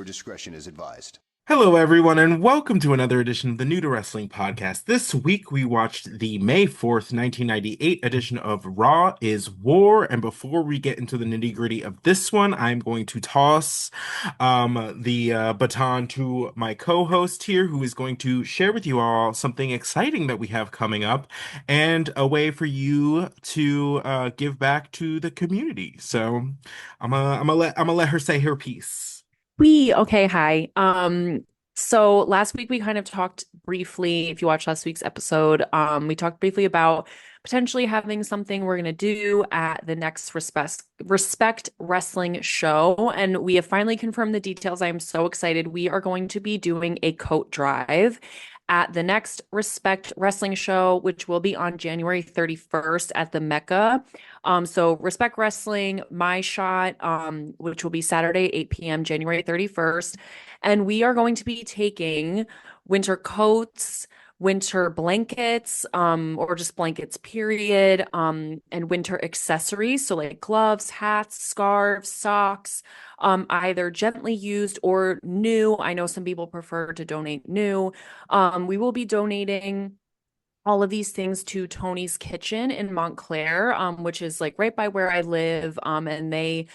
discretion is advised. Hello, everyone, and welcome to another edition of the New to Wrestling podcast. This week, we watched the May 4th, 1998 edition of Raw is War. And before we get into the nitty-gritty of this one, I'm going to toss the baton to my co-host here, who is going to share with you all something exciting that we have coming up and a way for you to give back to the community. So I'm gonna let her say her piece. Hi. So last week we kind of talked briefly, if you watched last week's episode, we talked briefly about potentially having something we're gonna do at the next Respect Wrestling show. And we have finally confirmed the details. I am so excited. We are going to be doing a coat drive at the next Respect Wrestling show, which will be on January 31st at the Mecca. So Respect Wrestling, My Shot, which will be Saturday, 8 p.m., January 31st. And we are going to be taking winter coats, winter blankets, or just blankets, period, and winter accessories. So like gloves, hats, scarves, socks, either gently used or new. I know some people prefer to donate new. We will be donating all of these things to Tony's Kitchen in Montclair, which is like right by where I live. And they,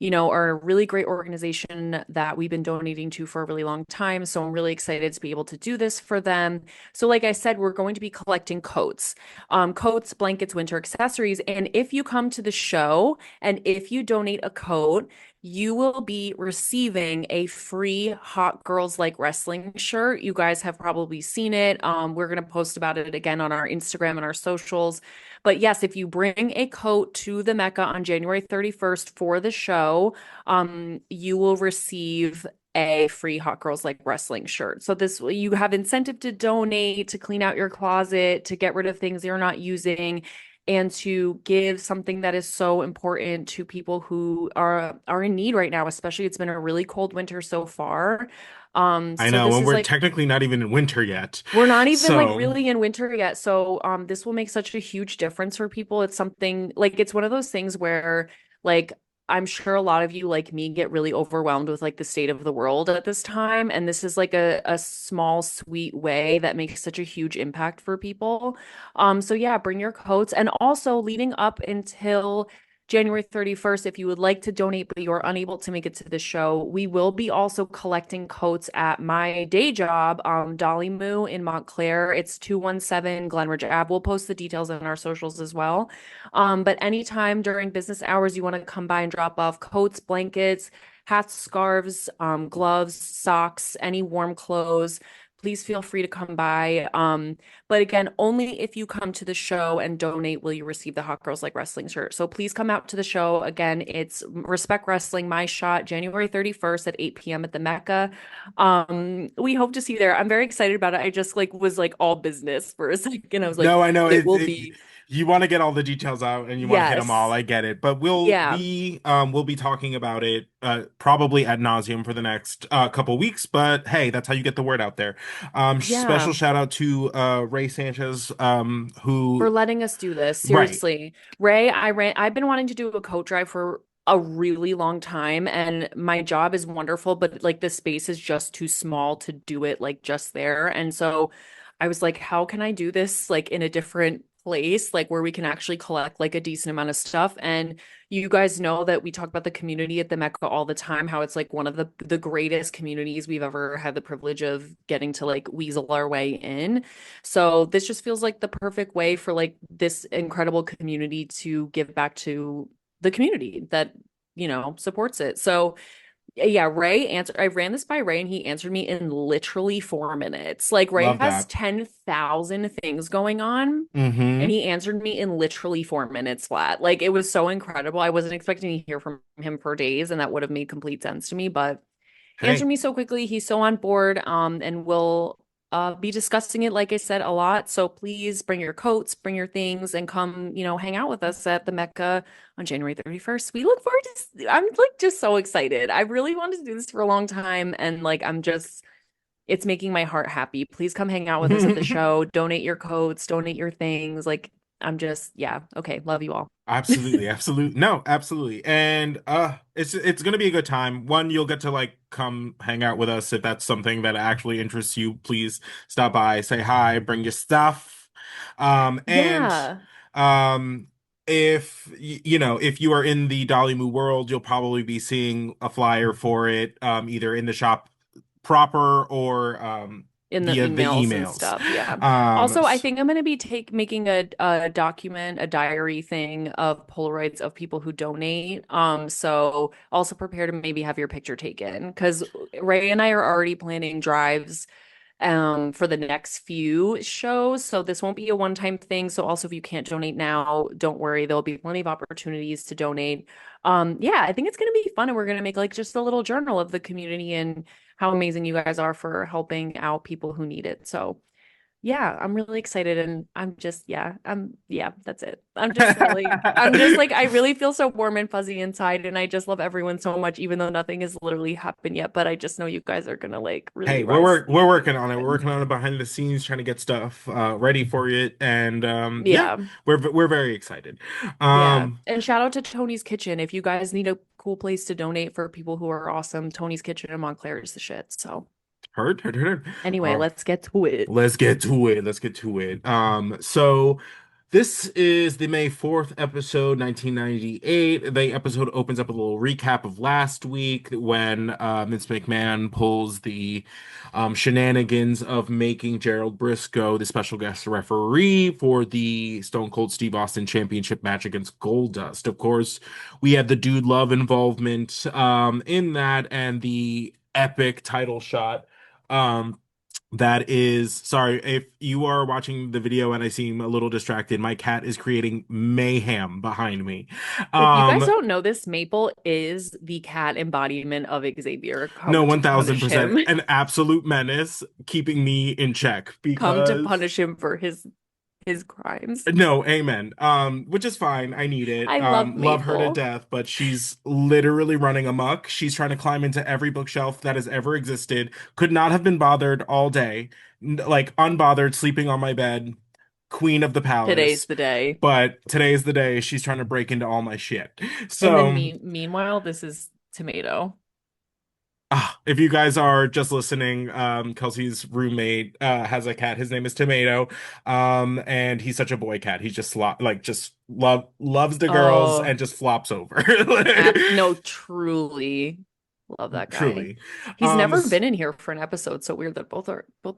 are a really great organization that we've been donating to for a really long time. So I'm really excited to be able to do this for them. So like I said, we're going to be collecting coats, blankets, winter accessories. And if you come to the show and if you donate a coat, you will be receiving a free Hot Girls Like Wrestling shirt. You guys have probably seen it. We're going to post about it again on our Instagram and our socials. But yes, if you bring a coat to the Mecca on January 31st for the show, you will receive a free Hot Girls Like Wrestling shirt. So this, you have incentive to donate, to clean out your closet, to get rid of things you're not using, and to give something that is so important to people who are in need right now. Especially, it's been a really cold winter so far. I So know, this and is we're like, technically not even in winter yet. we're not even like So, really in winter yet. So this will make such a huge difference for people. It's something like, it's one of those things where, like, I'm sure a lot of you like me get really overwhelmed with like the state of the world at this time. And this is like a small, sweet way that makes such a huge impact for people. So yeah, bring your coats. And also leading up until January 31st, if you would like to donate, but you're unable to make it to the show, we will be also collecting coats at my day job, Dolly Moo in Montclair. It's 217 Glenridge Ave. We'll post the details on our socials as well. But anytime during business hours, you want to come by and drop off coats, blankets, hats, scarves, gloves, socks, any warm clothes, please feel free to come by. But again, only if you come to the show and donate will you receive the Hot Girls Like Wrestling shirt. So please come out to the show. Again, it's Respect Wrestling, My Shot, January 31st at 8 p.m. at the Mecca. We hope to see you there. I'm very excited about it. I just like was like all business for a second. I was like, no, I know it will be. you want to get all the details out and you want to hit them all. Yes. I get it, but Yeah. we'll be talking about it probably ad nauseum for the next couple weeks. But hey, that's how you get the word out there. Yeah. Special shout out to Ray Sanchez, For who letting us do this. right. Seriously. I've been wanting to do a coat drive for a really long time, and my job is wonderful, but like the space is just too small to do it like just there. And so I was like, how can I do this like in a different place, like where we can actually collect like a decent amount of stuff? And you guys know that we talk about the community at the Mecca all the time, how it's like one of the greatest communities we've ever had the privilege of getting to like weasel our way in. So this just feels like the perfect way for like this incredible community to give back to the community that, supports it. So yeah, Ray answered. I ran this by Ray and he answered me in literally 4 minutes. Like Ray Love has that. 10,000 things going on and Mm-hmm. he answered me in literally 4 minutes flat. Like it was so incredible. I wasn't expecting to hear from him for days and that would have made complete sense to me, but he answered Hey. me so quickly. He's so on board. And we'll be discussing it, like I said, a lot. So please bring your coats, bring your things, and come, hang out with us at the Mecca on January 31st. We look forward I'm like just so excited. I really wanted to do this for a long time. And like, it's making my heart happy. Please come hang out with us at the show. Donate your coats, donate your things. Like, I'm just, yeah, okay, love you all. Absolutely, absolutely. No, absolutely. And it's gonna be a good time. One, you'll get to like come hang out with us if that's something that actually interests you. Please stop by, say hi, bring your stuff. And Yeah, um if if you are in the Dolly Moo world, you'll probably be seeing a flyer for it either in the shop proper or in the via the emails and emails. stuff. Yeah. Um Also, I s- think I'm gonna be making a document, a diary thing of Polaroids of people who donate. So also prepare to maybe have your picture taken because Ray and I are already planning drives for the next few shows. So this won't be a one-time thing. So also if you can't donate now, don't worry. There'll be plenty of opportunities to donate. Yeah, I think it's gonna be fun and we're gonna make like just a little journal of the community and how amazing you guys are for helping out people who need it. So yeah, I'm really excited and I'm just yeah, that's it. I'm just like I really feel so warm and fuzzy inside and I just love everyone so much even though nothing has literally happened yet, but I just know you guys are gonna like really Hey, rise to the we're working occasion. on it. We're And working on it behind the scenes, trying to get stuff ready for it, and yeah, yeah, we're very excited. yeah. Um, And shout out to Tony's Kitchen. If you guys need a cool place to donate for people who are awesome, Tony's Kitchen in Montclair is the shit. So heard. anyway, Uh, let's get to it. let's get to it. Let's get to it. So this is the May 4th episode, 1998. The episode opens up with a little recap of last week when Vince McMahon pulls the shenanigans of making Gerald Briscoe the special guest referee for the Stone Cold Steve Austin Championship match against Goldust. Of course, we had the Dude Love involvement in that and the epic title shot. Um, that is, sorry, if you are watching the video and I seem a little distracted, my cat is creating mayhem behind me. If you guys Um, don't know this, Maple is the cat embodiment of Xavier. no, Come to punish 1000% him. an absolute menace, keeping me in check Come to because punish him for his crimes. no, amen. Which is fine. I need it. I love Love her to Maple. death, but she's literally running amok. She's trying to climb into every bookshelf that has ever existed. Could not have been bothered all day. Like unbothered, sleeping on my bed, queen of the Today's palace. the day. But today is the day she's trying to break into all my shit. And then So, meanwhile, this is Tomato. if you guys are just listening, Kelsey's roommate has a cat. His name is Tomato. And he's such a boy cat. He just just loves the girls Oh, and just flops over. no, truly love that guy. Truly. He's never S- been in here for an episode, so weird that both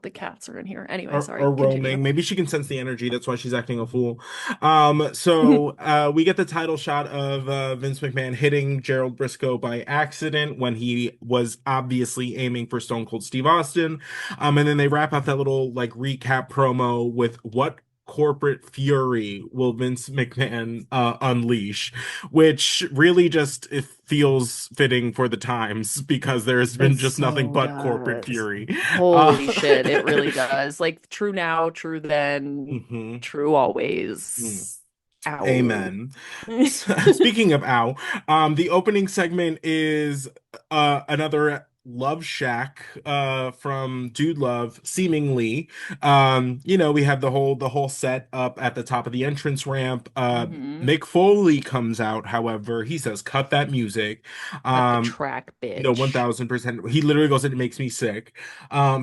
the cats are in here. Anyway, or sorry, continue. roaming. Maybe she can sense the energy. That's why she's acting a fool. We get the title shot of Vince McMahon hitting Gerald Briscoe by accident when he was obviously aiming for Stone Cold Steve Austin. And then they wrap up that little like recap promo with what corporate fury will Vince McMahon unleash, which really just it feels fitting for the times because there's It been just nothing so but corporate does. fury. Uh, Holy shit, it really does. Like true now, true then, mhm. true Mm. always. Ow. Amen. Speaking of ow, the opening segment is another Love Shack from Dude Love, seemingly. We have the whole set up at the top of the entrance ramp. Hmm. Mick Foley comes out, however, he says, cut that music. Cut the Um, track, no, bitch. 1000%. He literally goes, it makes me sick.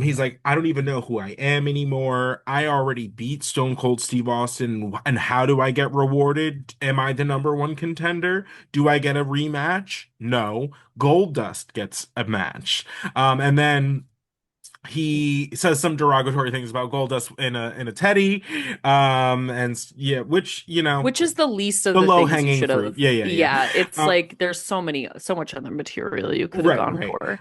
He's like, I don't even know who I am anymore. I already beat Stone Cold Steve Austin. And how do I get rewarded? Am I the number one contender? Do I get a rematch? No. Goldust gets a match. And then he says some derogatory things about Goldust in a teddy. Yeah, which, Which is the least of the the things you low-hanging should fruit. have. Yeah. Yeah, it's Um, like there's so much other material you could have Right, gone right. for.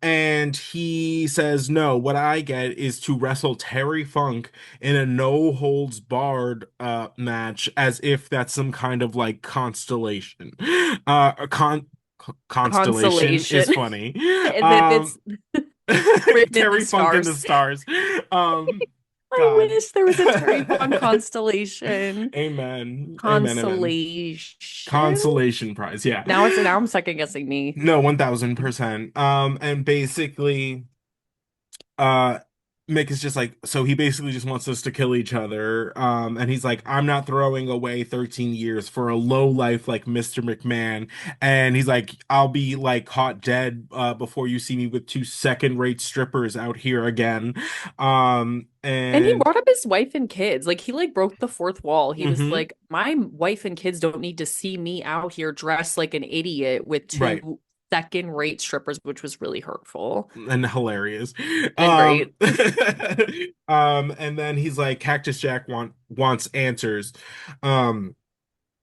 And he says, no, what I get is to wrestle Terry Funk in a no holds barred match as if that's some kind of like constellation. A constellation Consolation. is funny. As if Um it's written in the Terry Funk in the stars. stars. Um I God. wish there was a Terry Funk constellation. Amen, amen. Consolation. Consolation prize, yeah. Now I'm second guessing me. No, 1000%. And basically, uh, Mick is just like, so he basically just wants us to kill each other. And he's like, I'm not throwing away 13 years for a low life like Mr. McMahon. And he's like, I'll be like caught dead before you see me with two second-rate strippers out here again. And he And brought up his wife and kids. Like he like broke the fourth wall. He was mhm, like, my wife and kids don't need to see me out here dressed like an idiot with right. two second-rate strippers, which was really hurtful And hilarious. and Um, great. and then he's like, Cactus Jack wants answers. Um,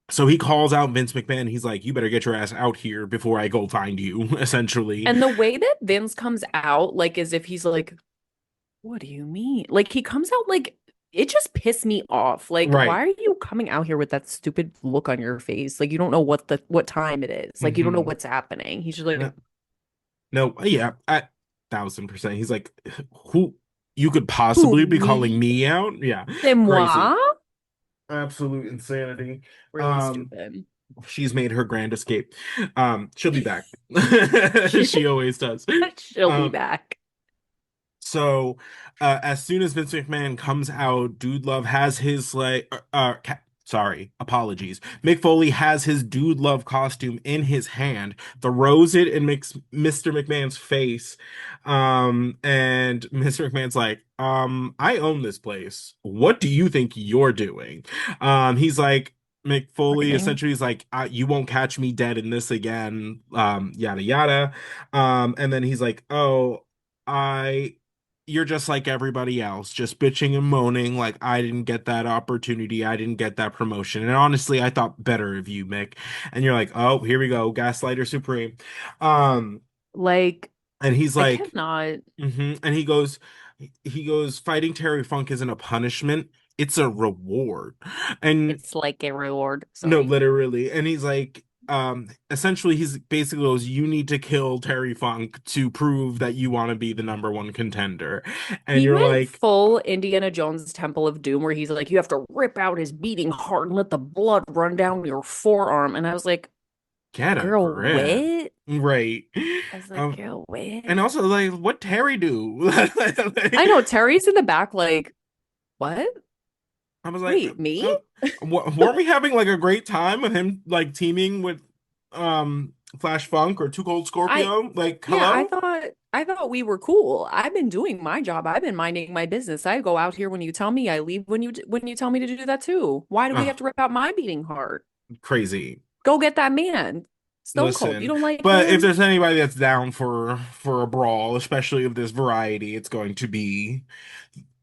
so he calls out Vince McMahon. He's like, you better get your ass out here before I go find you, essentially. And the way that Vince comes out, like as if he's like, what do you mean? Like he comes out like it just pissed me off. Like, Right. why are you coming out here with that stupid look on your face? Like you don't know what time it is. Like you don't know Hmm. what's happening. He's just like, No, no, yeah, 1,000%. He's like, who you could who, possibly be calling me? me out? Yeah, C'est crazy. moi? Absolute insanity. Really Um, stupid. she's made her grand escape. She'll be back. She always does. She'll be Um, back. So, as soon as Vince McMahon comes out, Dude Love has his like, sorry, apologies. Mick Foley has his Dude Love costume in his hand, throws it in Mr. McMahon's face, and Mr. McMahon's like, I own this place. What do you think you're doing? He's like. Mick Foley Frightening. essentially is like, you won't catch me dead in this again, yada yada. And then he's like, oh, I you're just like everybody else, just bitching and moaning like I didn't get that opportunity, I didn't get that promotion. And honestly, I thought better of you, Mick. And you're like, "Oh, here we go, Gaslighter Supreme." Um, Like, and he's I like, cannot. and he goes, fighting Terry Funk isn't a punishment, it's a reward. And It's like a reward. no, Sorry. literally. And he's like, essentially, he's basically goes, you need to kill Terry Funk to prove that you want to be the number one contender. And He you're went like, full Indiana Jones Temple of Doom, where he's like, you have to rip out his beating heart and let the blood run down your forearm. And I was like, get a girl, grip. what? Right. I was like, Um, girl, and what? also, like, what Terry do? I Like, know Terry's in the back, like, what? I was like, Wait, me? weren't we having like a great time with him like teaming with Flash Funk or Too Cold I, Scorpio? Like, yeah, hello? I thought we were cool. I've been doing my job. I've been minding my business. I go out here when you tell me. I leave when you tell me to do that too. Why do we have Oh, to rip out my beating heart? crazy. Go get that man. Stone Cold. You Listen, don't like but if him? there's anybody that's down for a brawl, especially of this variety, it's going to be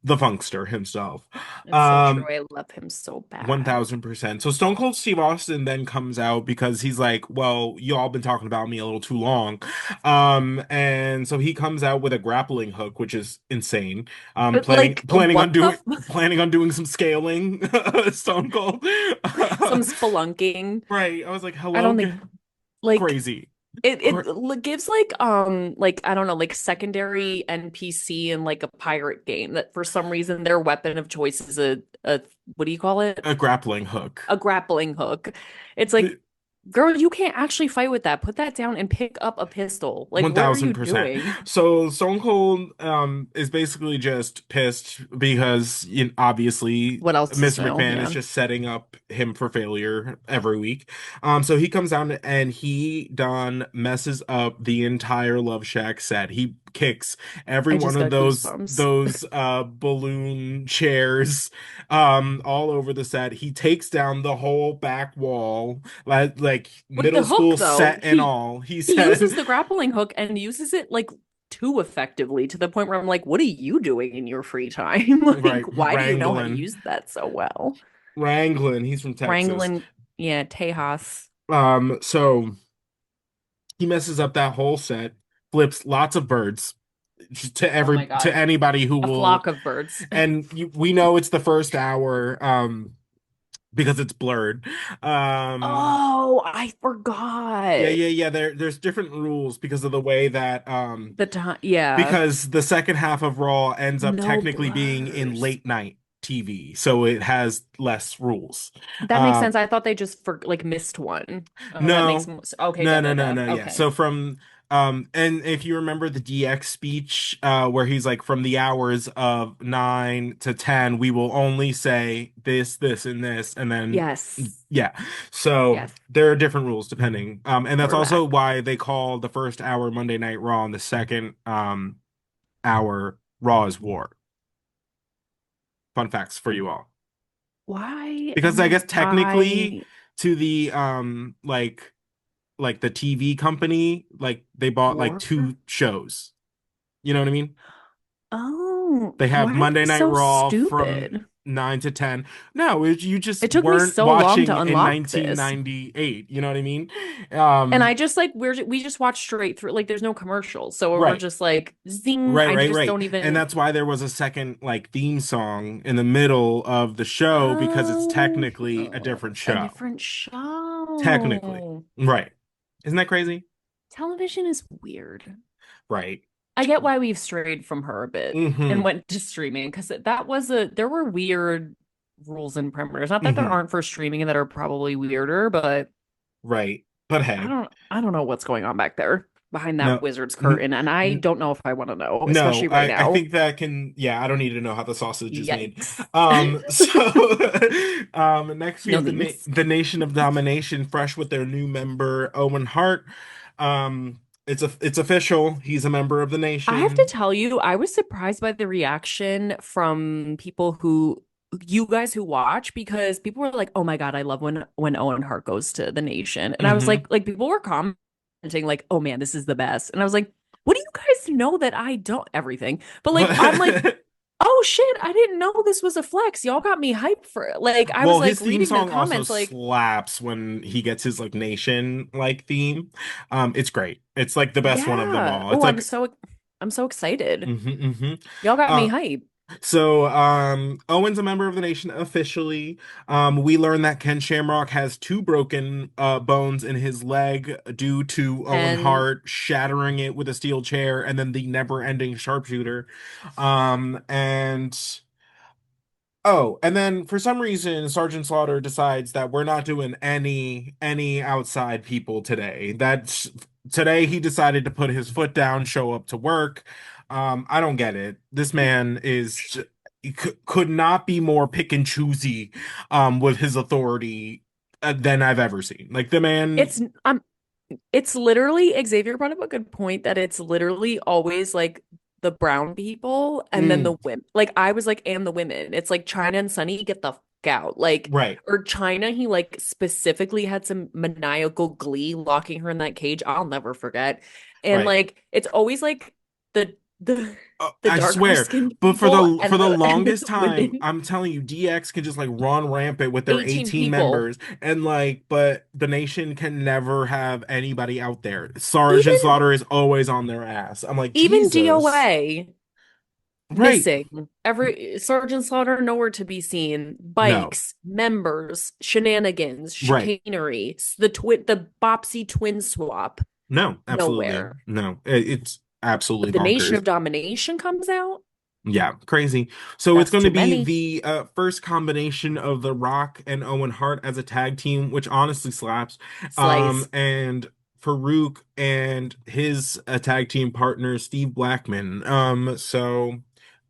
the Funkster himself. It's so true. Um, I love him so bad. 1,000%. So Stone Cold Steve Austin then comes out because he's like, well, y'all been talking about me a little too long. And so he comes out with a grappling hook, which is insane. But like, what the Planning on doing some scaling, Stone Cold. some spelunking. Right. I was like, I hello, don't think like crazy. it gives like I don't know, like secondary NPC in like a pirate game that for some reason their weapon of choice is a what do you call it? A grappling hook. A grappling hook. It's like, girl, you can't actually fight with that. Put that down and pick up a pistol. Like, what are you 1,000%. doing? So Stone Cold is basically just pissed because obviously What else is Mr. new? McMahon is Yeah. just setting up him for failure every week. So he comes down and he done messes up the entire Love Shack set. He kicks every I one just of got goosebumps. those balloon chairs all over the set. He takes down the whole back wall like With the middle hook, school though, set and all. He he said, uses the grappling hook and uses it like too effectively to the point where I'm like, what are you doing in your free time? Like, right, why do you know how to Wrangling. use that so well? Wrangling. He's from Texas. Wrangling, yeah, Tejas. So he messes up that whole set, flips lots of birds Oh my to God. anybody who A will, flock of birds. and we know it's the first hour, because it's blurred. Um, Oh, I yeah, forgot. yeah, yeah. There's different rules because of the way that The time, yeah. because the second half of Raw ends up No technically being in blurs. late night TV, so it has less rules. That makes Um, sense. I thought they just for like missed one. Oh, that makes no, okay. Duh, duh, duh. no. Yeah. Okay. So from And if you remember the DX speech, where he's like, from the hours of 9 to 10, we will only say this, this, and this, and then Yes. yeah. So Yes. there are different rules depending. And that's also Quarterback. why they call the first hour Monday Night Raw and the second hour Raw is War. Fun facts for you all. Why Because I am guess technically I to the like the TV company, like they bought like war? two shows. You know what I mean? Oh, They have why am Monday I Night so Raw from stupid? 9 to 10. No, you just It took me weren't so long watching to in unlock this. 1998. You know what I mean? And Um, I just like we just watch straight through. Like there's no commercials. So we're right, just like zing. right, I right, just right. don't And even that's why there was a second like theme song in the middle of the show because it's Oh, technically a different a show. different Technically. show. Right. Isn't that crazy? Television is weird. Right. I get why we've strayed from her a bit and Mm-hmm. went to streaming because that was a there were weird rules and parameters. Not that there Mm-hmm. aren't for streaming and that are probably weirder, but Right. But I hey, don't I don't know what's going on back there behind that no. wizard's curtain, and I N don't know if I want to know, No, especially right I now. think that can, yeah, I don't need to know how the sausage is made. Yikes. Next we No have thanks. the Nation of Domination, fresh with their new member Owen Hart. It's official. He's a member of the I have to Nation. tell you, I was surprised by the reaction from people who you guys who watch because people were like, "Oh my God, I love when Owen Hart goes to the nation." And I was Hmm. like people were commenting like, "Oh man, this is the best." And I was like, "What do you guys know that I don't everything?" But like I'm like, "Oh shit, I didn't know this was a flex. Y'all got me hyped for it." Like I was Well, like his theme reading the song also comments like, slaps when he gets his like nation like theme. It's great. It's like the best one of them "Yeah. all. It's Oh, like I'm so excited. hmm. Y'all got me hyped." So, Owen's a member of the nation officially. We learn that Ken Shamrock has two broken bones in his leg due to Owen And Hart shattering it with a steel chair and then the never-ending sharpshooter. And oh, and then for some reason, Sergeant Slaughter decides that we're not doing any outside people today. That's today he decided to put his foot down, show up to work. I don't get it. This man could not be more pick and choosy with his authority than I've ever seen. Like the man, it's it's literally Xavier brought up a good point that it's literally always like the brown people and then mm, the women. Like I was like, and the women. It's like China and Sunny get the fuck out. Like, right, or China, he like specifically had some maniacal glee locking her in that cage. I'll never forget. And right. like it's always like the the I darker swear, skinned but people for the and longest the time, women. I'm telling you, DX can just like run rampant with their 18 18 people. members, and like, but the nation can never have anybody out there. Sergeant Even Slaughter is always on their ass. I'm like, even Jesus. DOA. Right. Missing. Every Sergeant Slaughter nowhere to be seen. No. Bikes, members, shenanigans, Right. chicanery, the Bopsy twin swap. No, absolutely. Nowhere. No. It's But absolutely the Nation bonkers. of Domination comes out. Yeah, crazy. So it's That's going to too be many. the first combination of The Rock and Owen Hart as a tag team, which honestly slaps. Slice. And Farouk and his tag team partner Steve Blackman. So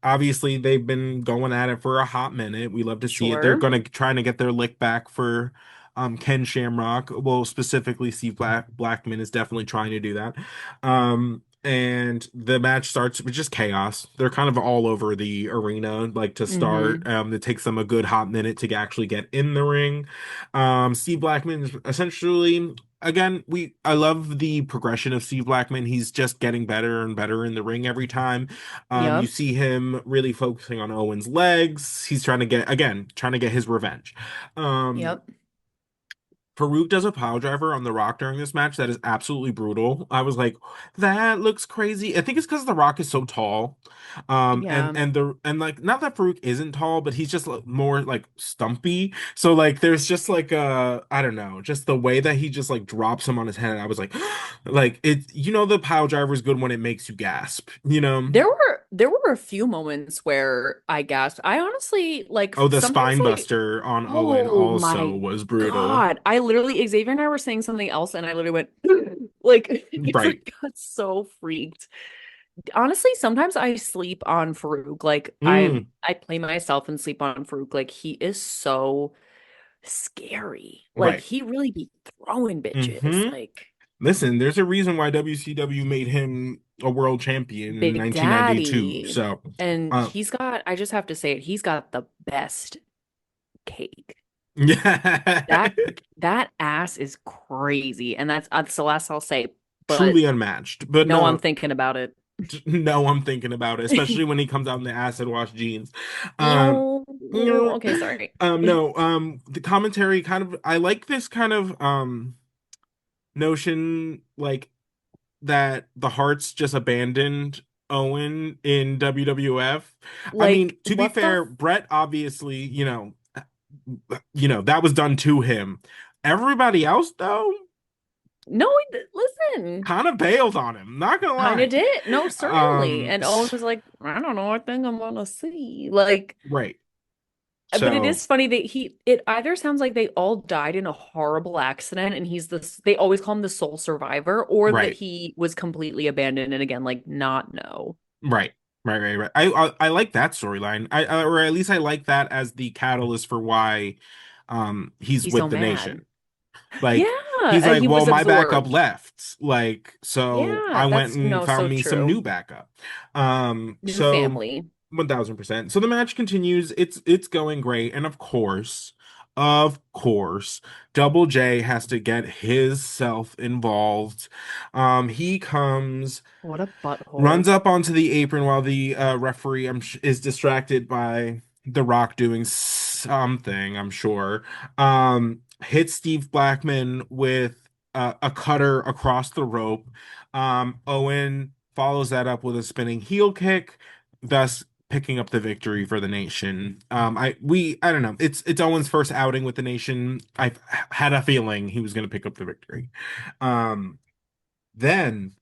obviously they've been going at it for a hot minute. We love to see it. They're Sure. going to trying to get their lick back for Ken Shamrock. Well, specifically Steve Blackman is definitely trying to do that. And the match starts with just chaos. They're kind of all over the arena, like to start. Mm-hmm. It takes them a good hot minute to actually get in the ring. Steve Blackman is essentially, again, I love the progression of Steve Blackman. He's just getting better and better in the ring every time. You Yep. see him really focusing on Owen's legs. He's trying to get his revenge. Um, Yep. Farouk does a pile driver on The Rock during this match that is absolutely brutal. I was like, that looks crazy. I think it's because The Rock is so tall. Yeah. And like not that Farouk isn't tall, but he's just like, more like stumpy. So like there's just like I don't know, just the way that he just like drops him on his head. I was like, like it. You know, the pile driver is good when it makes you gasp. You know. There were a few moments where I gasped. I honestly like Oh, the sometimes spine like buster on Owen oh also my was brutal. God. I literally Xavier and I were saying something else and I literally went Like it's Right. like got so freaked. Honestly, sometimes I sleep on Farouk. Like Mm, I play myself and sleep on Farouk. Like he is so scary. Like right. he really be throwing bitches. Hmm. Like Listen, there's a reason why WCW made him a world champion in Big 1992. Daddy. So, And uh, he's got, I just have to say it, he's got the best cake. yeah, That that ass is crazy. And that's the last I'll say. But truly unmatched. But no, I'm no, thinking about it. no, I'm thinking about it, especially when he comes out in the acid wash jeans. Um, Ew. no, Okay, sorry. no, the commentary kind of, I like this kind of notion, like that the Hearts just abandoned Owen in WWF. I Like, mean, to be what the fair, Brett obviously, that was done to him. Everybody else, though, No, listen. kind of bailed on him. Not gonna Kind of lie. did. No, certainly. And Owen S- was like, I don't know, I think I'm gonna see. Like, right. but it So, is funny that it either sounds like they all died in a horrible accident and they always call him the sole survivor, or that right, he was completely abandoned and again, like, not know. right, right. I like that storyline. Or at least I like that as the catalyst for why, he's He's with so the mad. nation. Like he's Yeah, like, he well, was my backup absorbed. left. Like, so Yeah, I went that's and no, found so me some new true. backup. New So family. 1000%. So the match continues. It's going great. And of course, Double J has to get his self involved. He comes, What a butthole. runs up onto the apron while the referee is distracted by The Rock doing something, I'm sure. Hits Steve Blackman with a cutter across the rope. Owen follows that up with a spinning heel kick, thus picking up the victory for the nation. I don't know. It's Owen's first outing with the nation. I had a feeling he was going to pick up the victory. Um, then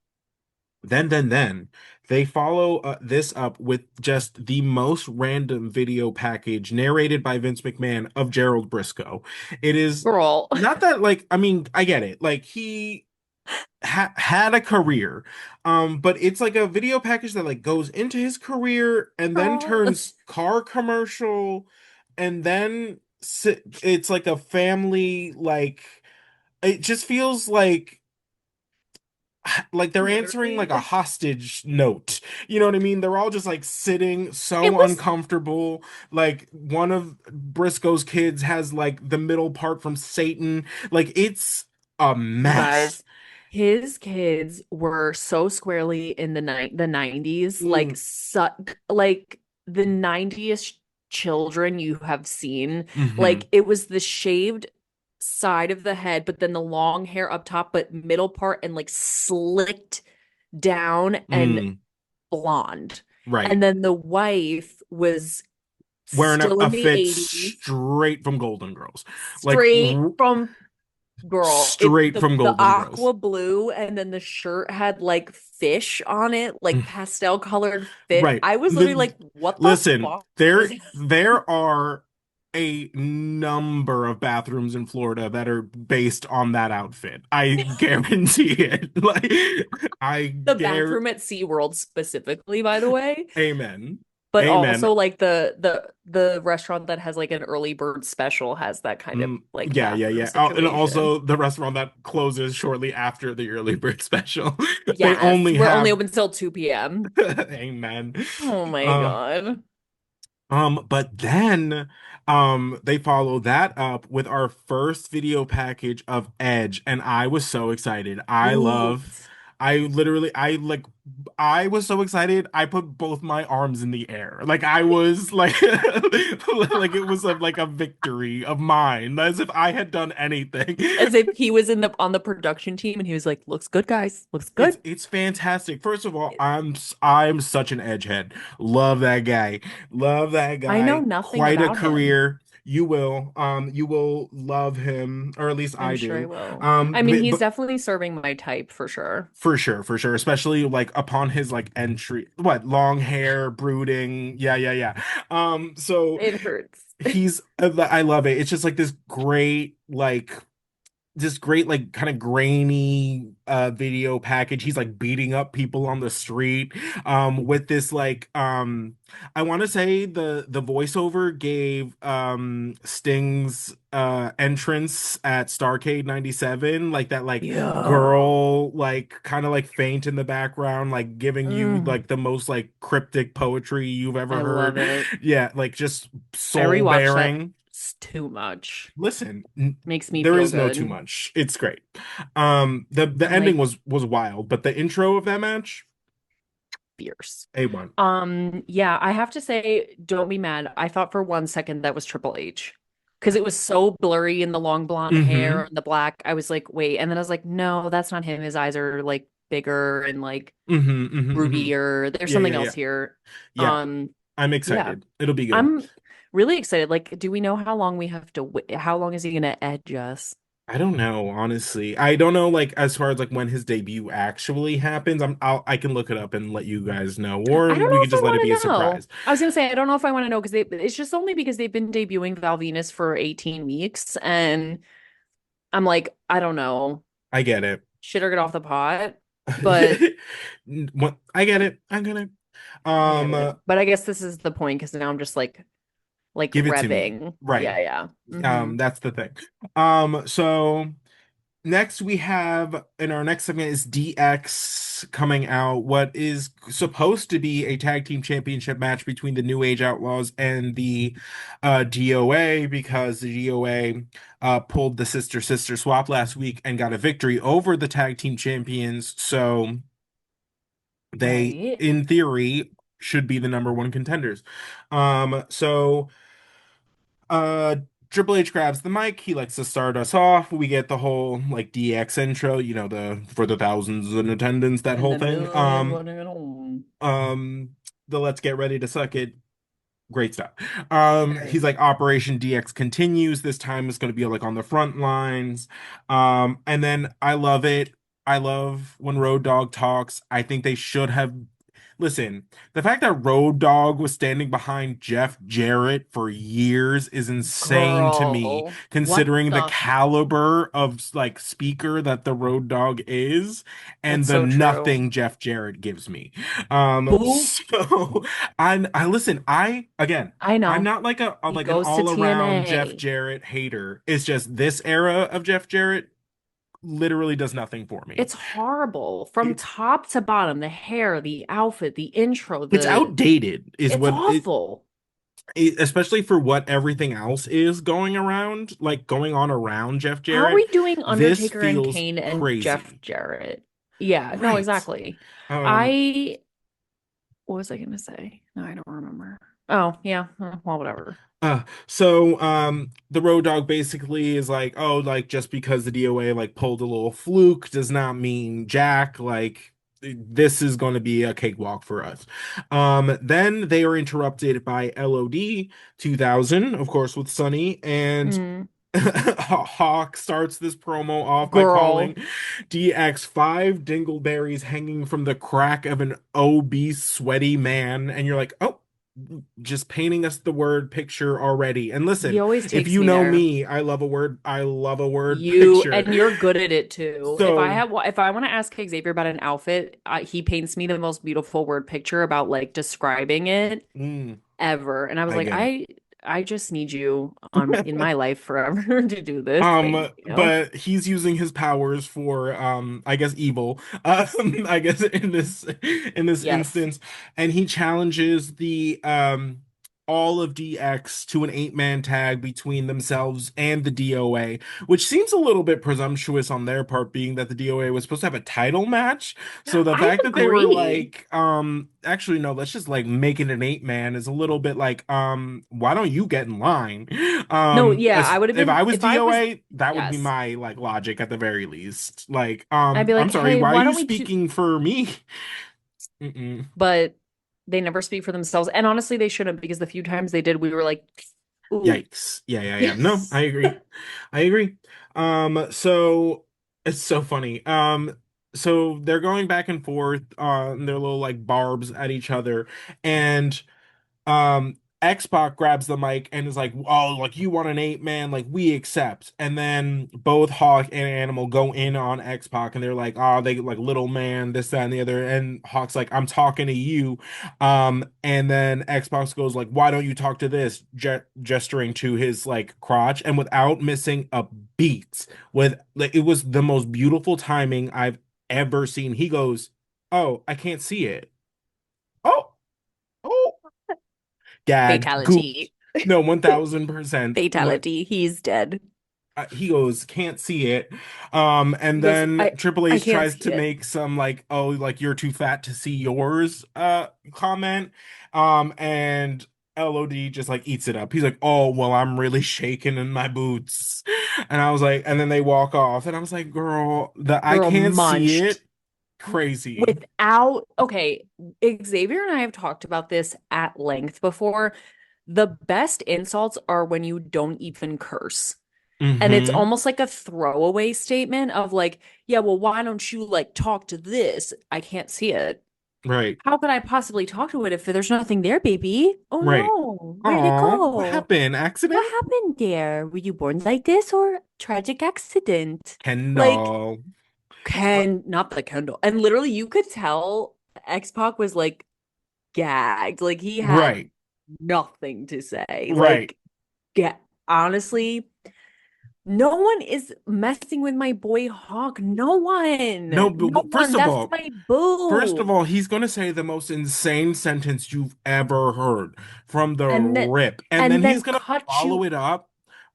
then they follow this up with just the most random video package narrated by Vince McMahon of Gerald Briscoe. It is Girl. not that, like, I mean, I get it, like he had a career, but it's like a video package that like goes into his career and then Girl. turns car commercial, and then it's like a family, like it just feels like they're answering like Literally. a hostage note. You know what I mean? They're all just like sitting It so was, uncomfortable. Like one of Briscoe's kids has like the middle part from Satan. Like it's a you mess. guys, his kids were so squarely in the 90s, Mm, like the 90s children you have seen. hmm. Like it was the shaved side of the head, but then the long hair up top, but middle part and like slicked down and Mm, blonde. right. And then the wife was Wearing still a in the fit 80s, straight from Golden Girls. Like straight from girl, straight from the Golden Girls. aqua blue and then the shirt had like fish on it, like pastel colored fit. Right. I was literally like, what the Listen, fuck is there are a number of bathrooms in Florida that are based on that outfit. I guarantee it. Like I the guarantee. bathroom at SeaWorld specifically, by the way? Amen. But Amen. also like the restaurant that has like an early bird special has that kind of like bathroom Yeah. Oh, and situation. also the restaurant that closes shortly after the early bird special. They Yes, only we're only have open till 2 p.m. amen. Oh my Uh, God. but then they follow that up with our first video package of Edge, and I was so excited. Ooh. I was so excited. I put both my arms in the air. Like I was like like it was like a victory of mine, as if I had done anything. As if he was in the on the production team and he was like, looks good, guys. Looks good. It's fantastic. First of all, I'm such an edgehead. Love that guy. Love that I know guy. nothing Quite a about him. career. You will love him, or at least I'm I sure I do. will. I mean, he's But definitely serving my type for sure. for sure, especially like upon his like entry, what, long hair, brooding, yeah. So It hurts. I love it. It's just like this great, like this great like kind of grainy video package. He's like beating up people on the street with this like I want to say the voiceover gave Sting's entrance at Starcade 97 like that like Yeah. girl like kind of like faint in the background like giving you Mm, like the most like cryptic poetry you've ever I love heard. it. Yeah, like just I soul rewatched that bearing. too much. Listen, Makes me there feel is no too good. much. It's great. The I'm ending like was wild, but the intro of that match, fierce. A1. Yeah, I have to say, don't be mad. I thought for 1 second that was Triple H because it was so blurry in the long blonde hair Mm-hmm. and the black. I was like, wait, and then I was like, no, that's not him. His eyes are like bigger and like Mm-hmm. Mm-hmm. Mm-hmm. rubier. There's Yeah, something yeah, else yeah. here. Yeah. Um, I'm yeah, excited. It'll be good. I'm really excited. Like, do we know how long we have to wait? How long is he gonna edge us? I don't know, honestly. I don't know like as far as like when his debut actually happens. I can look it up and let you guys know, or I don't we know could if I just let it be a want to know. surprise. I was gonna say I don't know if I want to know because it's just only because they've been debuting Val Venus for 18 weeks and I'm like, I don't know. I get it. Shit or get off the pot. But I get it. I get it. I get Um, it. uh, But I guess this is the point because now I'm just like Give it to me. revving. Right. Yeah, yeah. Hmm. That's the thing. So next we have in our next segment is DX coming out, what is supposed to be a tag team championship match between the New Age Outlaws and the DOA because the DOA pulled the sister swap last week and got a victory over the tag team champions. So they, Right. in theory, should be the number one contenders. So uh, Triple H grabs the mic. He likes to start us off. We get the whole like DX intro, you know, the for the thousands in attendance, that And whole the thing. millions running it home. Um, the let's get ready to suck it. Great stuff. He's Right. like Operation DX continues. This time it's going to be like on the front lines. And then I love it. I love when Road Dogg talks. I think they should have. Listen, the fact that Road Dogg was standing behind Jeff Jarrett for years is insane to me, Girl, what considering the the? caliber of like speaker that the Road Dogg is and That's the so true. nothing Jeff Jarrett gives me. Who? So I listen, I I'm know. not like a He like an goes to all-around Jeff TNA. Jarrett hater. It's just this era of Jeff Jarrett literally does nothing for me. It's horrible from It's top to bottom. The hair, the outfit, the intro, it's the outdated, is it's what awful. especially for what everything else is going around, like going on around Jeff How are Jarrett. we doing This Undertaker and feels Kane and Jeff crazy. Jarrett? Yeah, no, Right. exactly. Um, I what was I gonna say? No, I don't remember. Oh, yeah. Well, whatever. the Road Dog basically is like, oh, like just because the DOA like pulled a little fluke does not mean jack. Like this is going to be a cakewalk for us. Then they are interrupted by LOD 2000, of course, with Sunny, and Mm, Hawk starts this promo off by calling girl, DX5 dingleberries hanging from the crack of an obese, sweaty man, and you're like, oh, just painting us the word picture already. And he listen, always if takes you me know there. me, I love a word You picture. and you're good at it too. So, If I want to ask Xavier about an outfit, he paints me the most beautiful word picture about like describing it mm, ever. And I was I like, get it. I just need you on in my life forever to do this thing, you know? But he's using his powers for I guess evil. I guess in this Yes. instance, and he challenges the all of DX to an eight-man tag between themselves and the DOA, which seems a little bit presumptuous on their part, being that the DOA was supposed to have a title match. So the I fact that they were agree. like, actually no, let's just like make it an eight-man is a little bit like, why don't you get in line? No, yeah, I would have If been I was if I was DOA, that would be yes. my like logic at the very least. Like, I'd be I'm like, sorry, "Hey, why are why you don't we do?" speaking for me? Mm-mm. But they never speak for themselves. And honestly, they shouldn't because the few times they did, we were like, "Ooh, Yikes. Yeah, yeah, yeah. No, yes." I agree. I agree. So it's so funny. So they're going back and forth on their little like barbs at each other, and X-Pac grabs the mic and is like, "Oh, like you want an ape man? Like we accept." And then both Hawk and Animal go in on X-Pac and they're like, "Oh, they like little man, this, that, and the other." And Hawk's like, "I'm talking to you." And then X-Pac goes like, "Why don't you talk to this?" Gesturing to his like crotch, and without missing a beat, with like it was the most beautiful timing I've ever seen. He goes, "Oh, I can't see it." Oh, oh, gagged, gooped. Fatality. No, 1000%. What Fatality. He's dead. he goes, can't see it. He And goes, then Triple I H can't tries see to it. make some like, oh, like you're too fat to see yours comment. And LOD just like eats it up. He's like, oh, well, I'm really shaking in my boots. And I was like, and then they walk off, and I was like, girl, the I Girl can't see it. munched. Crazy. Without, okay, Xavier and I have talked about this at length before. The best insults are when you don't even curse. And it's Mm-hmm. almost like a throwaway statement of like, yeah, well, why don't you like talk to this? I can't see it. Right. How could I possibly talk to it if there's nothing there, baby? Oh Right. no, where'd it Aw, what go? happened? What Accident? happened there? Were you born like this or tragic accident? Like, Kendall. Not the Kendall. And literally, you could tell X-Pac was like gagged. Like, he had Right. nothing to say. Right. Like, get honestly, no one is messing with my boy Hawk. No one. No, No but one. That's my first of boo. all, he's going to say the most insane sentence you've ever heard from the And then rip. And then and he's then going to cut follow you. it up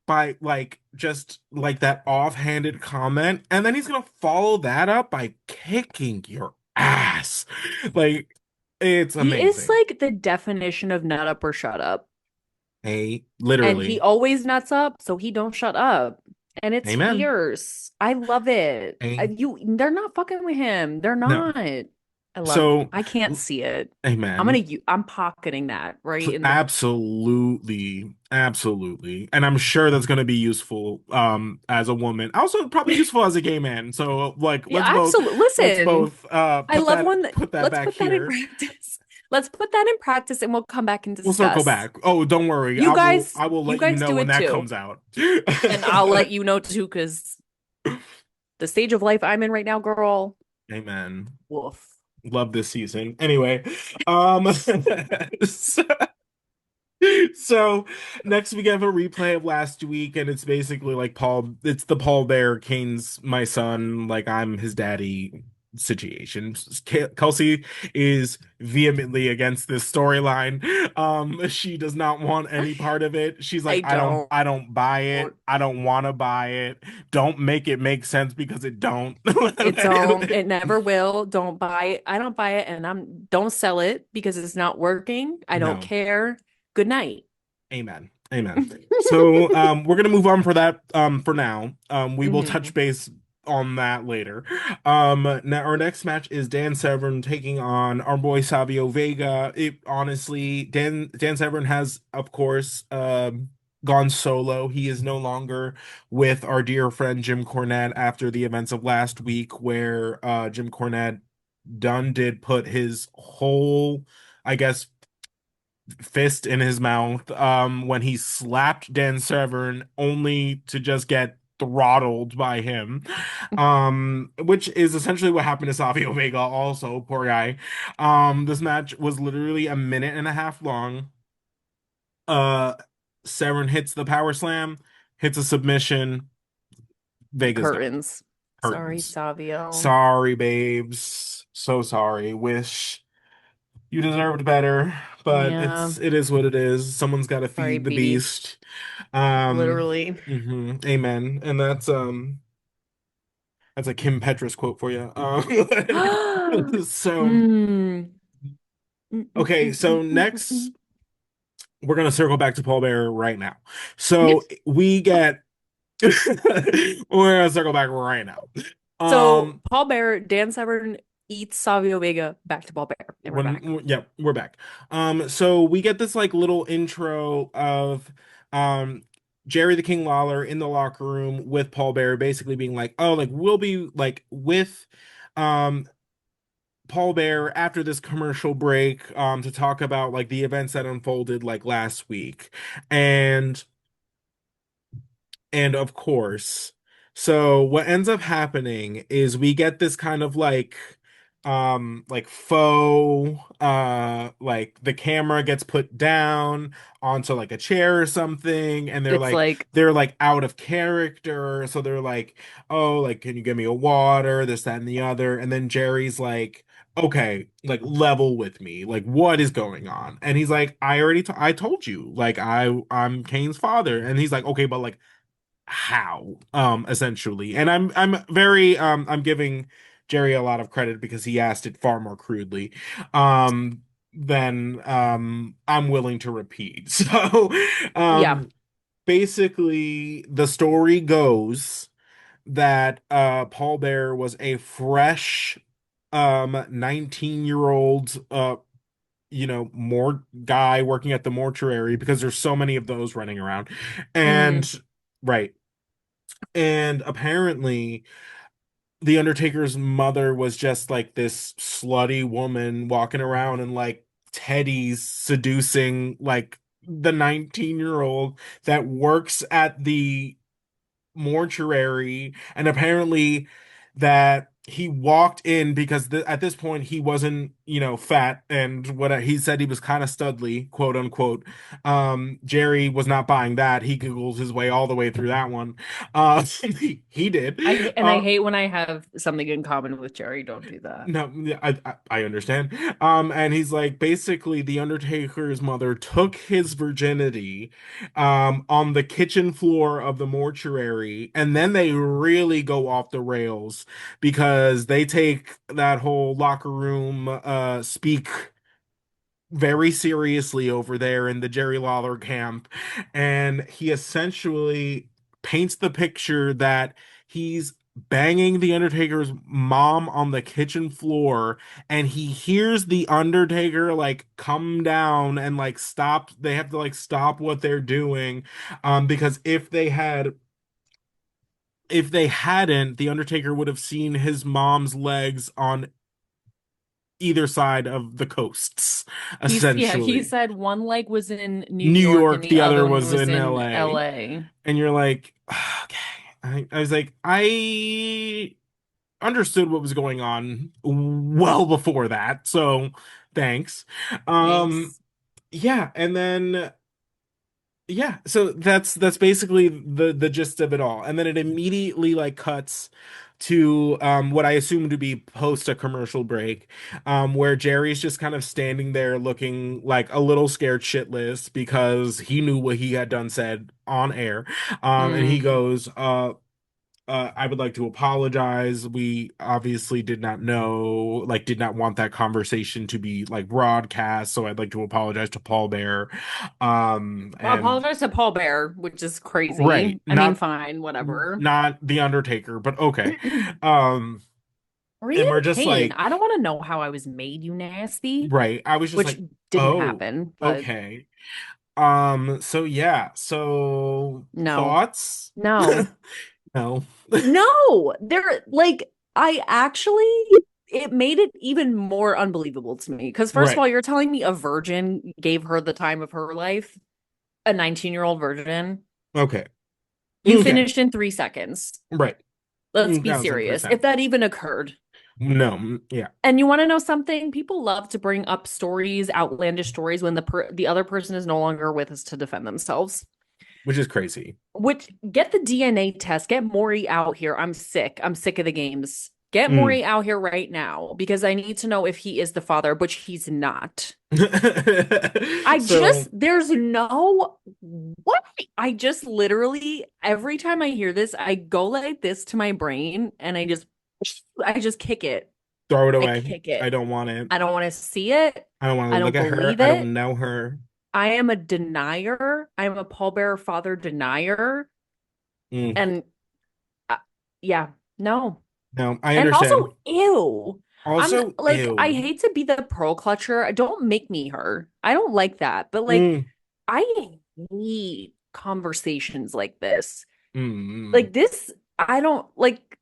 by like just like that offhanded comment. And then he's going to follow that up by kicking your ass. Like, it's He is amazing. like the definition of nut up or shut up. And he Literally. always nuts up, so he don't shut up. And it's Amen. fierce. I love it. A They're not fucking with him. They're no. not. I love, So, I can't see it. amen. I'm pocketing that right in the, Absolutely, absolutely, and I'm sure that's going to be useful as a woman, also probably useful as a gay man. So like yeah, absolutely. let's Listen, both I love one that, put that let's back put that in here. practice. Let's put that in practice and we'll come back and We'll circle discuss. back. Oh, don't worry, I will You let you guys know do when it that too. comes out. And I'll let you know too, because the stage of life I'm in right now, girl, Amen. woof. Love this season. Anyway, so, so next we have a replay of last week, and it's basically like it's the Paul Bear, Kane's my son, like I'm his daddy situation. Kelsey is vehemently against this storyline. She does not want any part of it. She's like, I don't. I don't buy it. I don't want to buy it. Don't make it make sense because it don't. It don't. It never will. Don't buy it. I don't buy it, and don't sell it because it's not working. I don't No. care. Good night. Amen. Amen. So we're gonna move on for that for now. We will touch Hmm. base on that later. Now our next match is Dan Severn taking on our boy Savio Vega. It honestly, Dan Severn has, of course, gone solo. He is no longer with our dear friend Jim Cornette after the events of last week, where Jim Cornette did put his whole, I guess, fist in his mouth when he slapped Dan Severn only to just get throttled by him, which is essentially what happened to Savio Vega also, poor guy. This match was literally a minute and a half long. uh Severn hits the power slam, hits a submission. Vega's done. Curtains. Sorry, Curtains. Savio. Sorry, babes, so sorry. Wish you deserved better, but Yeah. it is what it is. Someone's got to Sorry, feed the BB. beast. Um, Literally. amen. And that's a Kim Petras quote for you. So Mm. okay, so next we're gonna circle back to Paul Bearer right now. So we get we're gonna circle back right now. So Um, Paul Bear, Dan Severn eats Savio Vega back to Paul Bear, and we're back. yeah, we're back. So we get this like little intro of um Jerry the King Lawler in the locker room with Paul Bearer, basically being like, oh, like we'll be like with um Paul Bear after this commercial break to talk about like the events that unfolded like last week. And and of course, so what ends up happening is we get this kind of like faux like the camera gets put down onto like a chair or something, and It's like, they're like out of character, so they're like, oh, like, can you give me a water, this, that, and the other. And then Jerry's like, okay, like level with me, like what is going on? And he's like, I told you, like I'm Kane's father. And he's like, okay, but like how, essentially. And I'm giving Jerry a lot of credit because he asked it far more crudely than I'm willing to repeat. So yeah. um basically the story goes that Paul Bear was a fresh 19-year-old more guy working at the mortuary, because there's so many of those running around. Mm. And right. And apparently, the Undertaker's mother was just like this slutty woman walking around and like Teddy's seducing like the 19-year-old that works at the mortuary. And apparently that he walked in because at this point he wasn't, fat, and what he said, he was kind of studly, quote unquote. Jerry was not buying that. He googled his way all the way through that one. He did. I uh hate when I have something in common with Jerry. Don't do that. no, yeah, I understand. And he's like, basically, the Undertaker's mother took his virginity, on the kitchen floor of the mortuary, and then they really go off the rails because they take that whole locker room, speak very seriously over there in the Jerry Lawler camp. And he essentially paints the picture that he's banging the Undertaker's mom on the kitchen floor, and he hears the Undertaker like come down and like stop. They have to like stop what they're doing, because if they hadn't, the Undertaker would have seen his mom's legs on either side of the coasts, He essentially. said one leg was in New New York and York, the the other other one was was in in LA. LA. And you're like, okay. I was like, I understood what was going on well before that. So thanks. Um, Thanks. yeah, and then yeah, so that's basically the gist of it all. And then it immediately like cuts to what I assume to be post a commercial break, where Jerry's just kind of standing there looking like a little scared shitless because he knew what he had done said on air. And he Mm. goes, I would like to apologize. We obviously did not know, like, did not want that conversation to be like broadcast. So I'd like to apologize to Paul Bear. Well, I And apologize to Paul Bear, which is right, crazy. I mean, not fine, whatever. not the Undertaker, but okay. Um, Or and even we're just Kane. like, I don't want to know how I was made, you nasty, right. I was just which like, didn't oh, happen, but okay. So yeah, so no, thoughts? no, No. no. They're like, I actually, it made it even more unbelievable to me. Because, first of Right. all, you're telling me a virgin gave her the time of her life, a 19-year-old virgin. Okay. You Okay. finished in 3 seconds. Right. Let's be serious. If 1000%. that even occurred. No, yeah, And you want to know something? People love to bring up stories, outlandish stories, when the other person is no longer with us to defend themselves. which is crazy. Which, get the DNA test, get Maury out here. I'm sick. I'm sick of the games. Get Mm. Maury out here right now because I need to know if he is the father, which he's not. So, There's no, what? I just literally, every time I hear this, I go like this to my brain and I just kick it. throw it I away. kick I it. don't want it. I don't want to see it. I don't want to I look don't at her. believe I it. don't know her. I am a denier. I'm a pallbearer father denier. Mm. And uh, yeah, no. No, I And understand. also, ew. I'm Also, like, I ew. hate to be the pearl clutcher. Don't make me her. I don't like that. But like, Mm. I hate conversations like this. Mm. Like this, I don't like.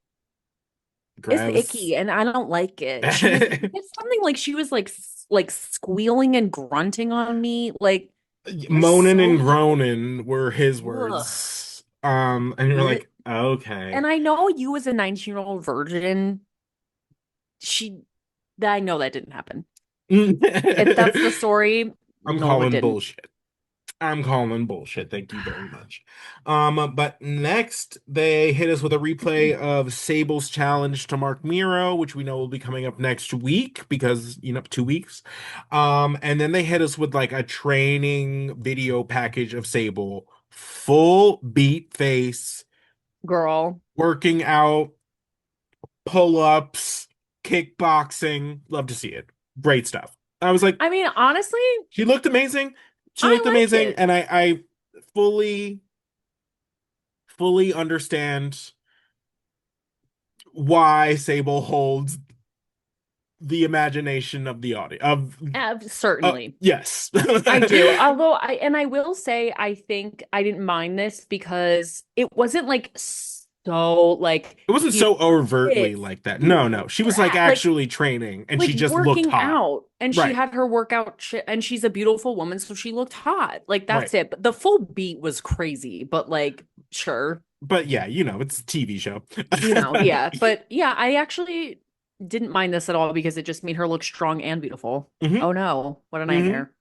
It's Gross. icky and I don't like it. It's something like she was like like squealing and grunting on me. Like you're Moaning and so groaning were his ugh. words. And you're Blech. like, okay. And I know you as a 19-year-old virgin, she I know that didn't happen. If that's the story, I'm no, it calling didn't. bullshit. I'm calling bullshit. Thank you very much. But next they hit us with a replay of Sable's challenge to Mark Miro, which we know will be coming up next week because, 2 weeks. And then they hit us with like a training video package of Sable, full beat face, Girl. working out, pull-ups, kickboxing. Love to see it. Great stuff. I was like, I mean, honestly, she looked amazing. She I looked liked amazing, it. and I fully understand why Sable holds the imagination of the audience. Certainly. Yes. I do. It Although I will say I think I didn't mind this because it wasn't like so like wasn't he's so overtly this, like that. No, he's no. She was like that. actually training, and Like she just looked working hot. out and she Right. had her workout shit and she's a beautiful woman so she looked hot. Like Right. that's it. But the full beat was crazy, but like sure. But yeah, it's a TV show. Yeah. But yeah, I actually didn't mind this at all because it just made her look strong and beautiful. Hmm. Oh no, what a Hmm. nightmare.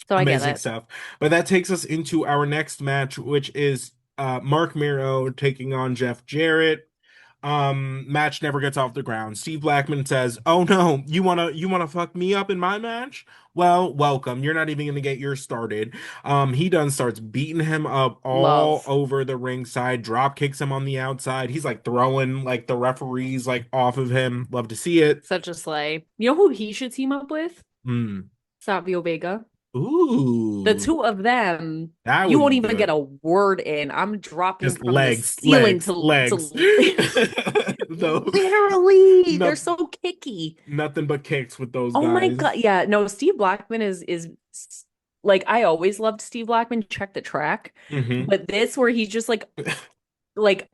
So I get Amazing it. stuff. But that takes us into our next match, which is Mark Miro taking on Jeff Jarrett. Match never gets off the ground. Steve Blackman says, "Oh no, you wanna fuck me up in my match? Well, welcome. You're not even gonna get yours started." He done starts beating him up all Love. over the ringside, drop kicks him on the outside. He's like throwing like the referees like off of him. Love to see it. Such a slay. You know who he should team up with? Mm. Savio Vega. The Ooh, two of them, that you would won't be even get good. a word in. I'm dropping Just from the legs, ceiling legs, to legs. Those literally. They're not so kicky. nothing but kicks with those Oh my God. guys. Yeah, no, Steve Blackman is like I always loved Steve Blackman, check the track. Hmm. But this where he's just like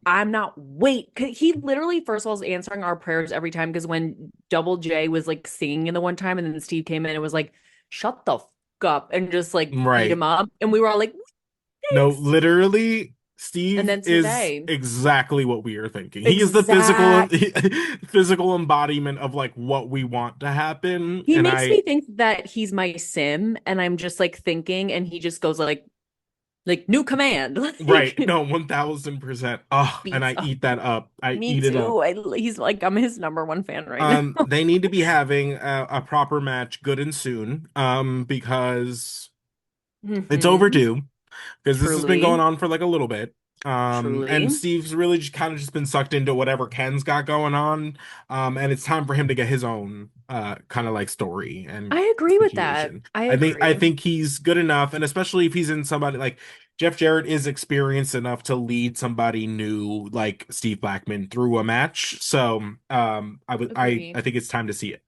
I'm not wait. 'Cause he literally first of all is answering our prayers every time because when Double J was like singing in the one time and then Steve came in and was like, shut the fuck up and just like beat him Right. up. And we were all like, No, thanks. literally, And Steve then is today, exactly what we are thinking. He is the physical exact. physical embodiment of like what we want to happen. He And makes me think that he's my sim, and I'm just like thinking, and he just goes like new command, right, like no, 1000%. Oh, and beats I up. eat that up. I Me eat it up. too. He's like I'm his number one fan right now. They need to be having a proper match good and soon, because it's Hmm. overdue. Because this has been going Truly, on for like a little bit. And truly, Steve's really just kind of just been sucked into whatever Ken's got going on. And it's time for him to get his own kind of like story and I agree with that. situation. I I agree. think he's good enough, and especially if he's in somebody like Jeff Jarrett is experienced enough to lead somebody new like Steve Blackman through a match. So I Agree. think it's time to see it.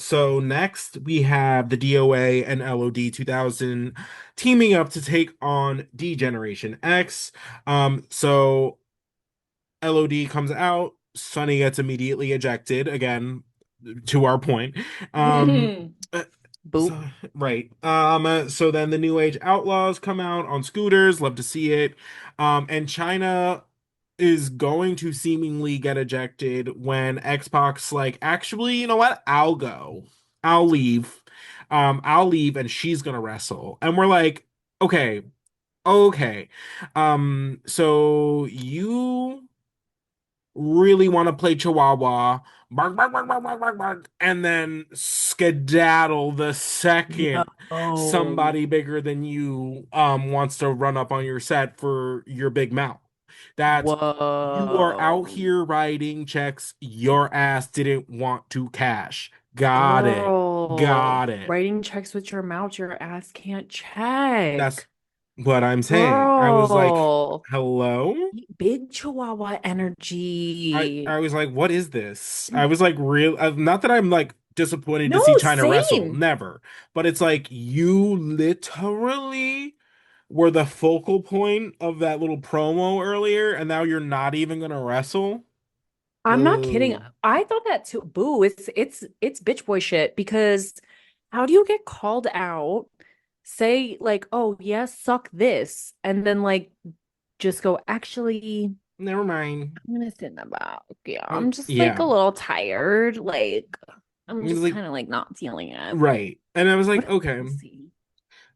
So next we have the DOA and LOD 2000 teaming up to take on D Generation X. So LOD comes out, Sonny gets immediately ejected again, to our point. Um, uh, Boop. so right. So then the New Age Outlaws come out on scooters, love to see it. And China is going to seemingly get ejected when Xbox like, actually, you know what? I'll go. I'll leave. I'll leave and she's gonna wrestle. And we're like, okay, okay. So you really want to play Chihuahua, bark, bark, bark, bark, bark, bark, bark, and then skedaddle the second Yo. somebody bigger than you wants to run up on your set for your big mouth. That you are out Whoa. here writing checks your ass didn't want to cash. Got it. Girl. Got it. Writing checks with your mouth, your ass can't That's check. what I'm saying. I was like, Girl. hello? Big Chihuahua I energy. was like, what is this? I was like, real. Not that I'm like disappointed to No, see China wrestle, same. never. But it's like you literally were the focal point of that little promo earlier, and now you're not even gonna wrestle. I'm not kidding. Boo. I thought that too. Boo, it's bitch boy shit because how do you get called out, say like, "Oh, yeah, suck this," and then like just go, "Actually, Never mind. I'm gonna sit in the back. Yeah, I'm just like a Yeah. little tired. Like, I'm It was just like, kind of like not feeling it." right. And I was What like, a okay. pussy.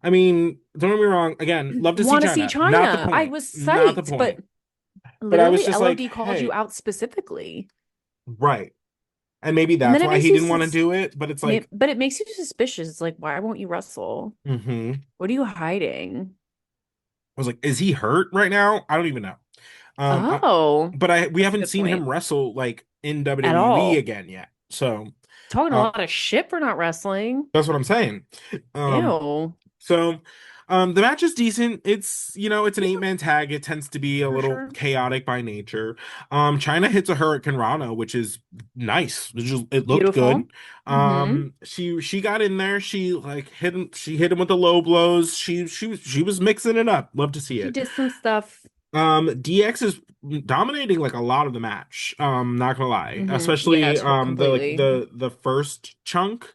I mean, don't get me wrong. Again, love to see Want to see China. Not the China. I point. was Not the psyched, but point. But I was literally just like, LOD called you hey, out specifically. right. And maybe And then that's it why makes he you didn't want to do it. But it's like, but it makes you suspicious. It's like, why won't you wrestle? I What are you hiding? was like, is he hurt right now? I don't even know. Um, Oh, but we that's a haven't good seen point. him wrestle like in At WWE all. again yet. So, Talking a uh, lot of shit for not wrestling. that's what I'm saying. Um, Ew. So, the match is decent. It's an Yeah, eight-man tag. It tends to be a for little sure. chaotic by nature. China hits a Hurricane Rana, which is nice. It looked Beautiful. good. Mm-hmm. She got in there. She like hit him. She hit him with the low blows. She was mixing it up. Love to see She it. did some stuff. DX is dominating like a lot of the match. Not gonna lie, Mm-hmm. Yeah, especially completely. the first chunk,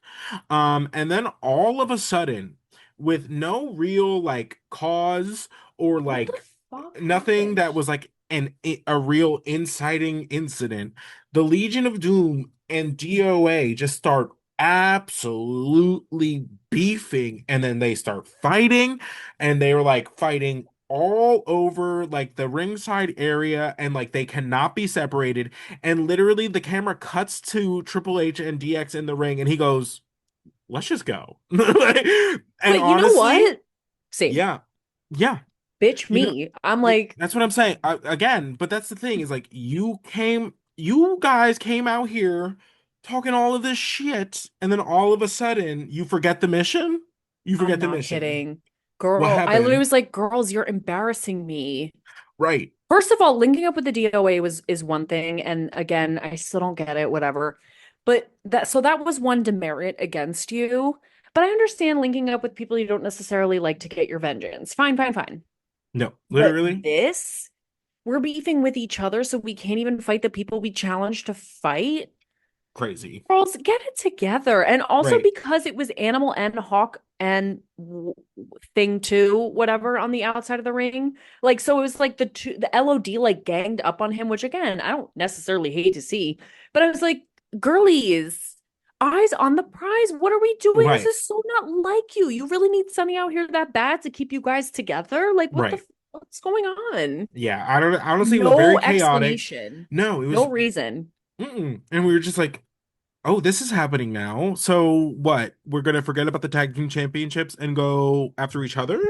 and then all of a sudden, with no real like cause or What the like fuck nothing happened? that was like a real inciting incident, the Legion of Doom and DOA just start absolutely beefing, and then they start fighting, and they were like fighting all over like the ringside area, and like they cannot be separated, and literally the camera cuts to Triple H and DX in the ring, and he goes, let's just go. And But you know honestly, what? Same. yeah, yeah, Bitch you know, me. I'm like, that's what I'm saying. Again, but that's the thing is like you guys came out here talking all of this shit, and then all of a sudden you forget the mission. You I'm forget the not mission. kidding. What Girl, I literally happened? was like, girls, you're embarrassing me. Right. First of all, linking up with the DOA was is one thing, and again, I still don't get it, whatever. But that was one demerit against you. But I understand linking up with people you don't necessarily like to get your vengeance. Fine, fine, fine. No, But literally this, we're beefing with each other, so we can't even fight the people we challenged to fight. crazy. Girls, get it together. And also Right. because it was Animal and Hawk and Thing 2, whatever, on the outside of the ring. Like, so it was like the LOD like ganged up on him, which again, I don't necessarily hate to see, but I was like, girlies, eyes on the prize. What are we doing? This Right. is so not like you. You really need Sunny out here that bad to keep you guys together? Like, Right. what's going on? Yeah. I don't honestly it was No very chaotic. explanation, No, it no was reason. and we were just like, oh, this is happening now. So what? We're gonna forget about the tag team championships and go after each other?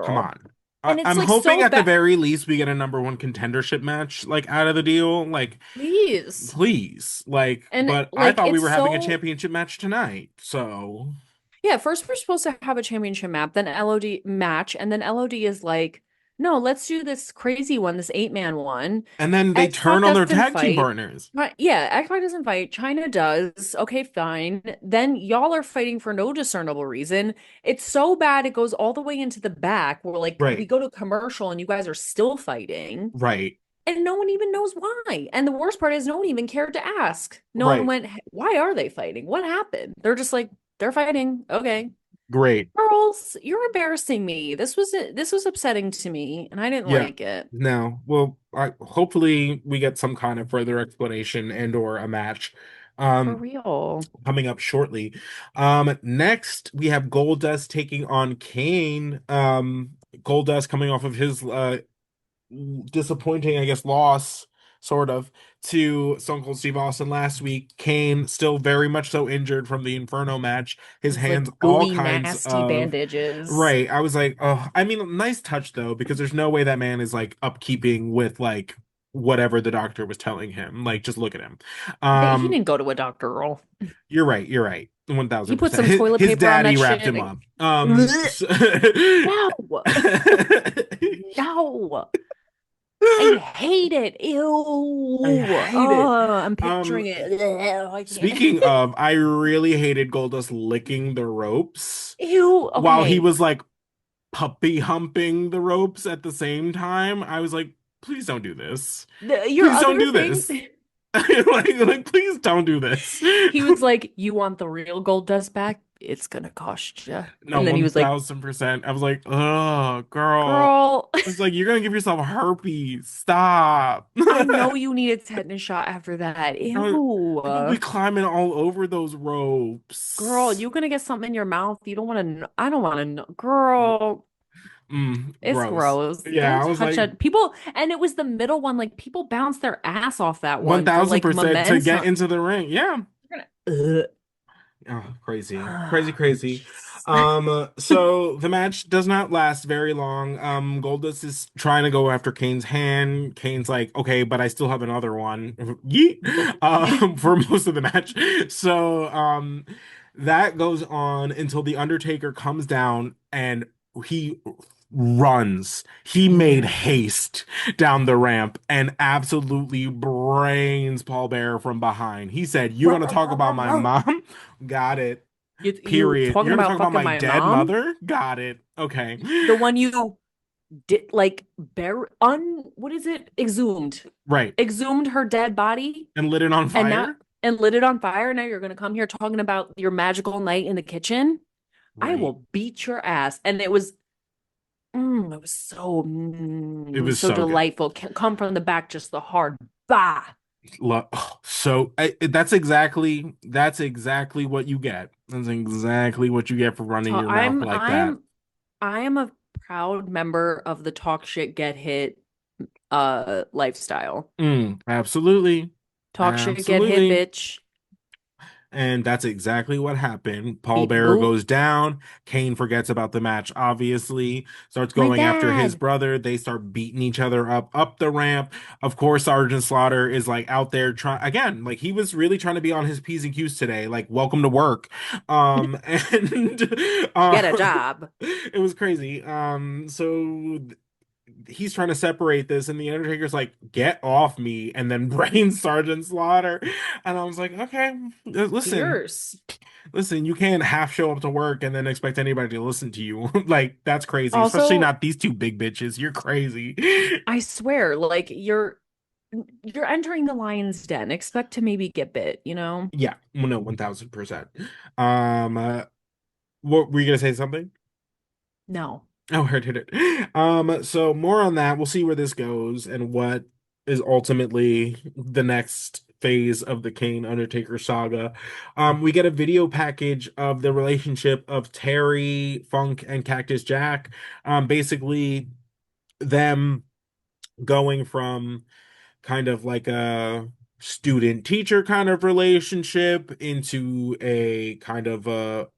Come Girl. on. And it's I'm like hoping so at the bad. very least we get a number one contendership match like out of the deal. Like, Please. please. Like, And but I like thought we it's were having a so championship match tonight. So yeah, first we're supposed to have a championship map, then LOD match, and then LOD is like, no, let's do this crazy one, this 8-man one. and then they X-Pac turn on their doesn't tag team fight. partners. Right, yeah, X-Pac doesn't fight. China does. Okay, fine. Then y'all are fighting for no discernible reason. It's so bad it goes all the way into the back where like we Right. go to commercial and you guys are still fighting. Right. And no one even knows why. And the worst part is no one even cared to ask. No one Right. went, why are they fighting? What happened? They're just like, they're fighting. Okay. Great. Girls, you're embarrassing me. This was upsetting to me, and I didn't Yeah. like it. No. Well, hopefully we get some kind of further explanation and or a match For um real. coming up shortly. Next we have Goldust taking on Kane. Goldust coming off of his disappointing, I guess, loss, sort of, to Stone Cold Steve Austin last week. Kane still very much so injured from the Inferno match. His It's like hands all gooey, kinds nasty of bandages. right. I was like, oh, I mean, nice touch though, because there's no way that man is like upkeeping with like whatever the doctor was telling him. Like, just look at him. He Um, didn't go to a doctor, girl. you're right. You're right. He put 1000%. some His, toilet his paper on daddy that wrapped shit. him And... up. Blech. No, no. I hate it. Ew. I hate it. Oh, I'm Um, picturing it. Ugh, I Speaking can't. of, I really hated Goldust licking the ropes Ew. while he Okay. was like puppy humping the ropes at the same time. I was like, please don't do this. Your Please don't other do thing, this. Like, please don't do this. he was like, "You want the real gold dust back? It's gonna cost you." No, And then he was like, 1000%. I was like, oh, girl. "Girl, It's like you're gonna give yourself herpes. Stop. I know you need a tetanus shot after that. Girl, people be Ew. climbing all over those Girl, ropes. you gonna get something in your mouth. You don't want to know. I don't want to know. Girl, it's Gross. gross. Yeah, Don't I was touch like, it. People, and it was the middle one. Like people bounce their ass off that one for like 1000% to get momentum. into the ring. Yeah. You're gonna, Oh, crazy. Crazy, ugh. crazy. Jeez. So the match does not last very long. Goldust is trying to go after Kane's hand. Kane's like, okay, but I still have another one. Yeet. For most of the match. So, that goes on until the Undertaker comes down and he runs. He made Yeah. haste down the ramp and absolutely brains Paul Bearer from behind. He said, "You're gonna talk about my mom?" Got it. You Period. talking You're gonna about talk about fucking my my dead mom? mother? Got it. Okay. The one you did like what is it? Right. Exhumed her dead body And lit it on and now fire? and lit it on fire. Now you're gonna come here talking about your magical night in the kitchen. I Right. will beat your ass. And it It was was so so good. delightful. Come from the back, just the hard bah. So that's exactly what you get. That's exactly what you get for running So your mouth like that. I am a proud member of the talk shit get hit lifestyle. Absolutely. Talk shit get hit, Absolutely. bitch. And that's exactly what happened. Paul Beep beep Bearer boop. goes down. Kane forgets about the match, obviously, starts My going after his dad. brother. They start beating each other up the ramp. Of course, Sergeant Slaughter is like out there trying again, like he was really trying to be on his P's and Q's today, like welcome to work. And Get a job. it was crazy. So he's trying to separate this, and the Undertaker's like, "Get off me!" and then brains Sergeant Slaughter. And I was like, "Okay, listen, Fierce. listen, you can't half show up to work and then expect anybody to listen to you. Like that's crazy, especially Also, not these two big bitches. You're crazy." I swear, like you're entering the lion's den. Expect to maybe get bit, you know? Yeah, well, no, 1000%. Um, uh, what were you gonna say something? No. Oh, I did it. So more on that. We'll see where this goes and what is ultimately the next phase of the Kane Undertaker saga. We get a video package of the relationship of Terry Funk and Cactus Jack. Basically them going from kind of like a student teacher kind of relationship into a kind of a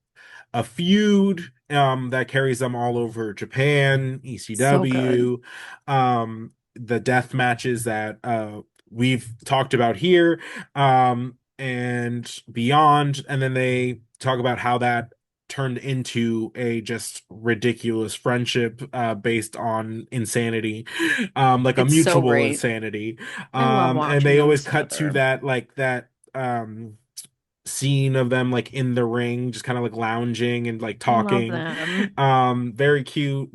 feud that carries them all over Japan, So good. ECW, the death matches that we've talked about here, and beyond. And then they talk about how that turned into a just ridiculous friendship based on insanity, like a It's so mutual great. insanity. I love And watching they them always cut to together. that like that scene of them like in the ring just kind of like lounging and like I love talking. them. Very cute.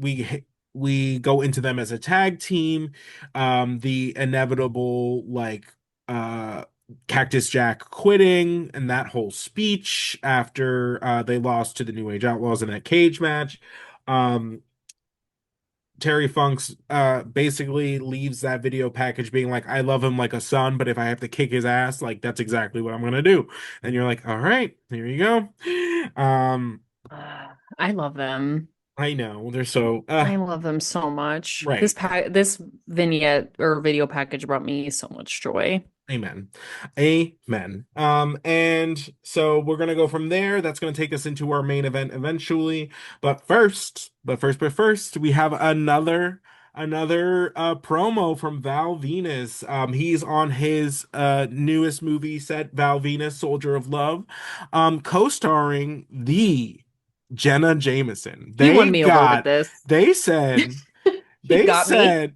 We go into them as a tag team. The inevitable like uh Cactus Jack quitting and that whole speech after they lost to the New Age Outlaws in that cage match. um Terry Funk's basically leaves that video package being like, I love him like a son, but if I have to kick his ass, like that's exactly what I'm gonna do. And you're like, all right, here you go. I love them. I know they're so I love them so much. right. This vignette or video package brought me so much joy. Amen. Amen. And so we're gonna go from there. That's gonna take us into our main event eventually. But first, we have another promo from Val Venus. He's on his newest movie set, Val Venus, Soldier of Love, co-starring the Jenna Jameson. He won me over with this. They said, He they got me. said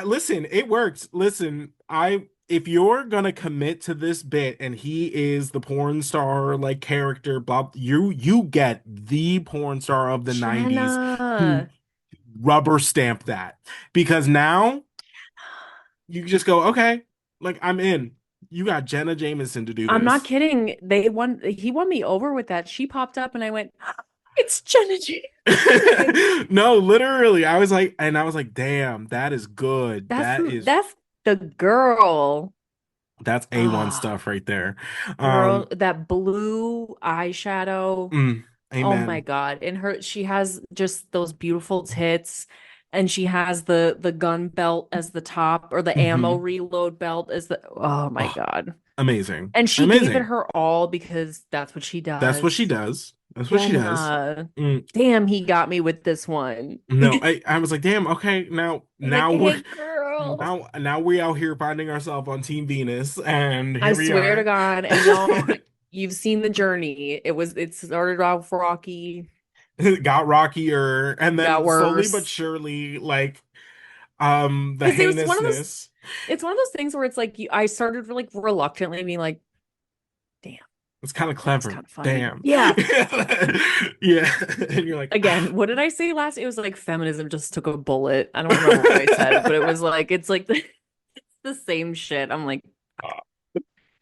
listen, it works. Listen, I if you're gonna commit to this bit and he is the porn star like character, blah, you get the porn star of the 90s Jenna. who rubber stamp that because now. you just go, okay, like I'm in. You got Jenna Jameson to do I'm not this. kidding. He won me over with that. She popped up and I went, it's Jenna Jameson. No, literally. I was like, damn, that is good. That's the girl. That's A1 Ah, stuff right there. girl, Um, that blue eyeshadow. mm, Oh my amen. God. And she has just those beautiful tits and she has the gun belt as the top or the ammo Hmm. reload belt as the oh my Oh, God. amazing. And she gave it Amazing. her all because that's what she That's what she does. does. That's what she does. Jenna. Mm, Damn, he got me with this one. no, I was like, damn, okay, now I was like, now we're hey girl. now we out here finding ourselves on Team Venus, and I here we swear to are. God. And y'all, you've seen the journey. It started off rocky, It got rockier, and got then slowly but worse. surely, like the Because it was one of those, heinousness. it's one of those things where it's like I started like reluctantly being like, damn, It's kind of that was clever. kind of funny. Damn. Yeah. Yeah. And you're like, Again, what did I say last? It was like feminism just took a bullet. I don't remember what I said, but it was like it's like it's the same shit. I'm like,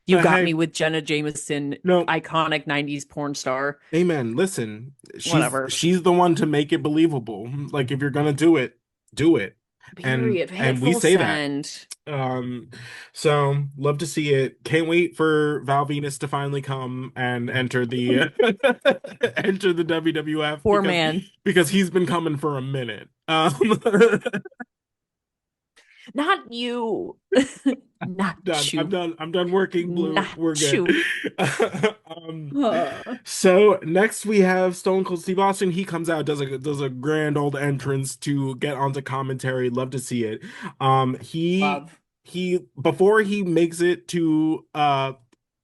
you but got me hey, with Jenna Jameson, no, iconic 90s porn star. amen. Listen, Whatever. she's the one to make it believable. Like if you're gonna do it, do it. Period. Hit And we full say that. send. Um, so love to see it. Can't wait for Val Venus to finally come and enter the enter the WWF Poor man. because he's been coming for a minute. Not you. Done. Not you. I'm done working blue. We're Not good. you. um, Uh, so next we have Stone Cold Steve Austin. He comes out, does a grand old entrance to get onto commentary. Love to see it. Um, he Love. he before he makes it to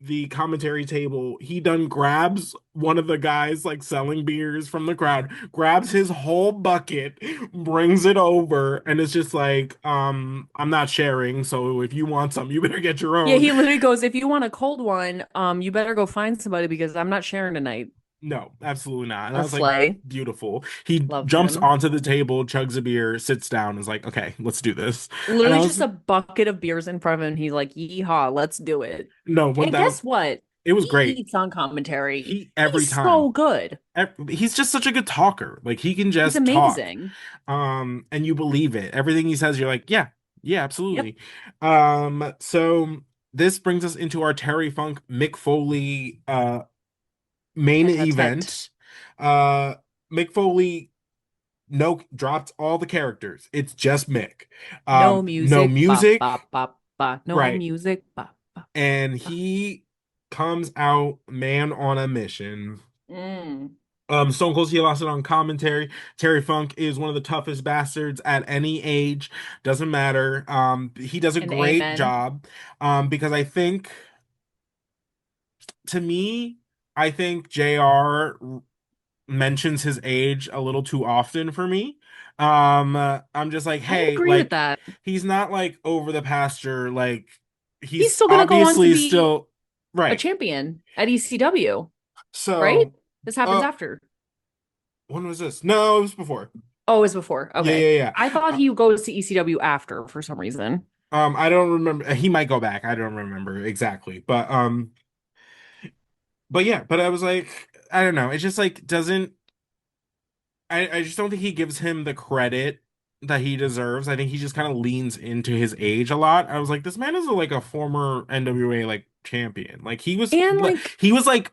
the commentary table, he done grabs one of the guys like selling beers from the crowd, grabs his whole bucket, brings it over, and it's just like, I'm not sharing, so if you want some, you better get your Yeah, own. he literally goes, if you want a cold one, you better go find somebody because I'm not sharing tonight. No, absolutely not. And I A was like, sleigh. beautiful. He Love jumps him. onto the table, chugs a beer, sits down, is like, okay, let's do this. And I Literally just was a bucket of beers in front of him. And he's like, yeehaw, let's do it. no, And 1,000. guess what? It was He great. eats on commentary. He He's every time. so good. He's just such a good talker. Like he can He's just talk. amazing. And you believe it. Everything he says, you're like, yeah, yeah, Yep. absolutely. So this brings us into our Terry Funk Mick Foley main Tete-a-tete. event. Mick Foley no dropped all the characters. It's just Mick. No No music. Ba, ba, music, ba, ba. No right. music. Ba, ba, And ba. he comes out man on a mission. Mm. Stone Cold Steve Austin on commentary. Terry Funk is one of the toughest bastards at any age. Doesn't matter. He does a And great amen. job. Because I think to me, I think JR mentions his age a little too often for me. I'm just like, I hey, agree with like that. he's not like over the pasture, like He's he's still going to go on to obviously be still a right. champion at ECW, right? So, This happens uh, after. when was this? No, it was before. Oh, it was before. Yeah, Okay. yeah, I yeah. thought he goes to ECW after for some reason. I don't remember. He might go back. I don't remember exactly, but yeah. But I was like, I don't know. It just like doesn't. I just don't think he gives him the credit that he deserves. I think he just kind of leans into his age a lot. I was like, this man is like a former NWA like champion. Like And like, he was like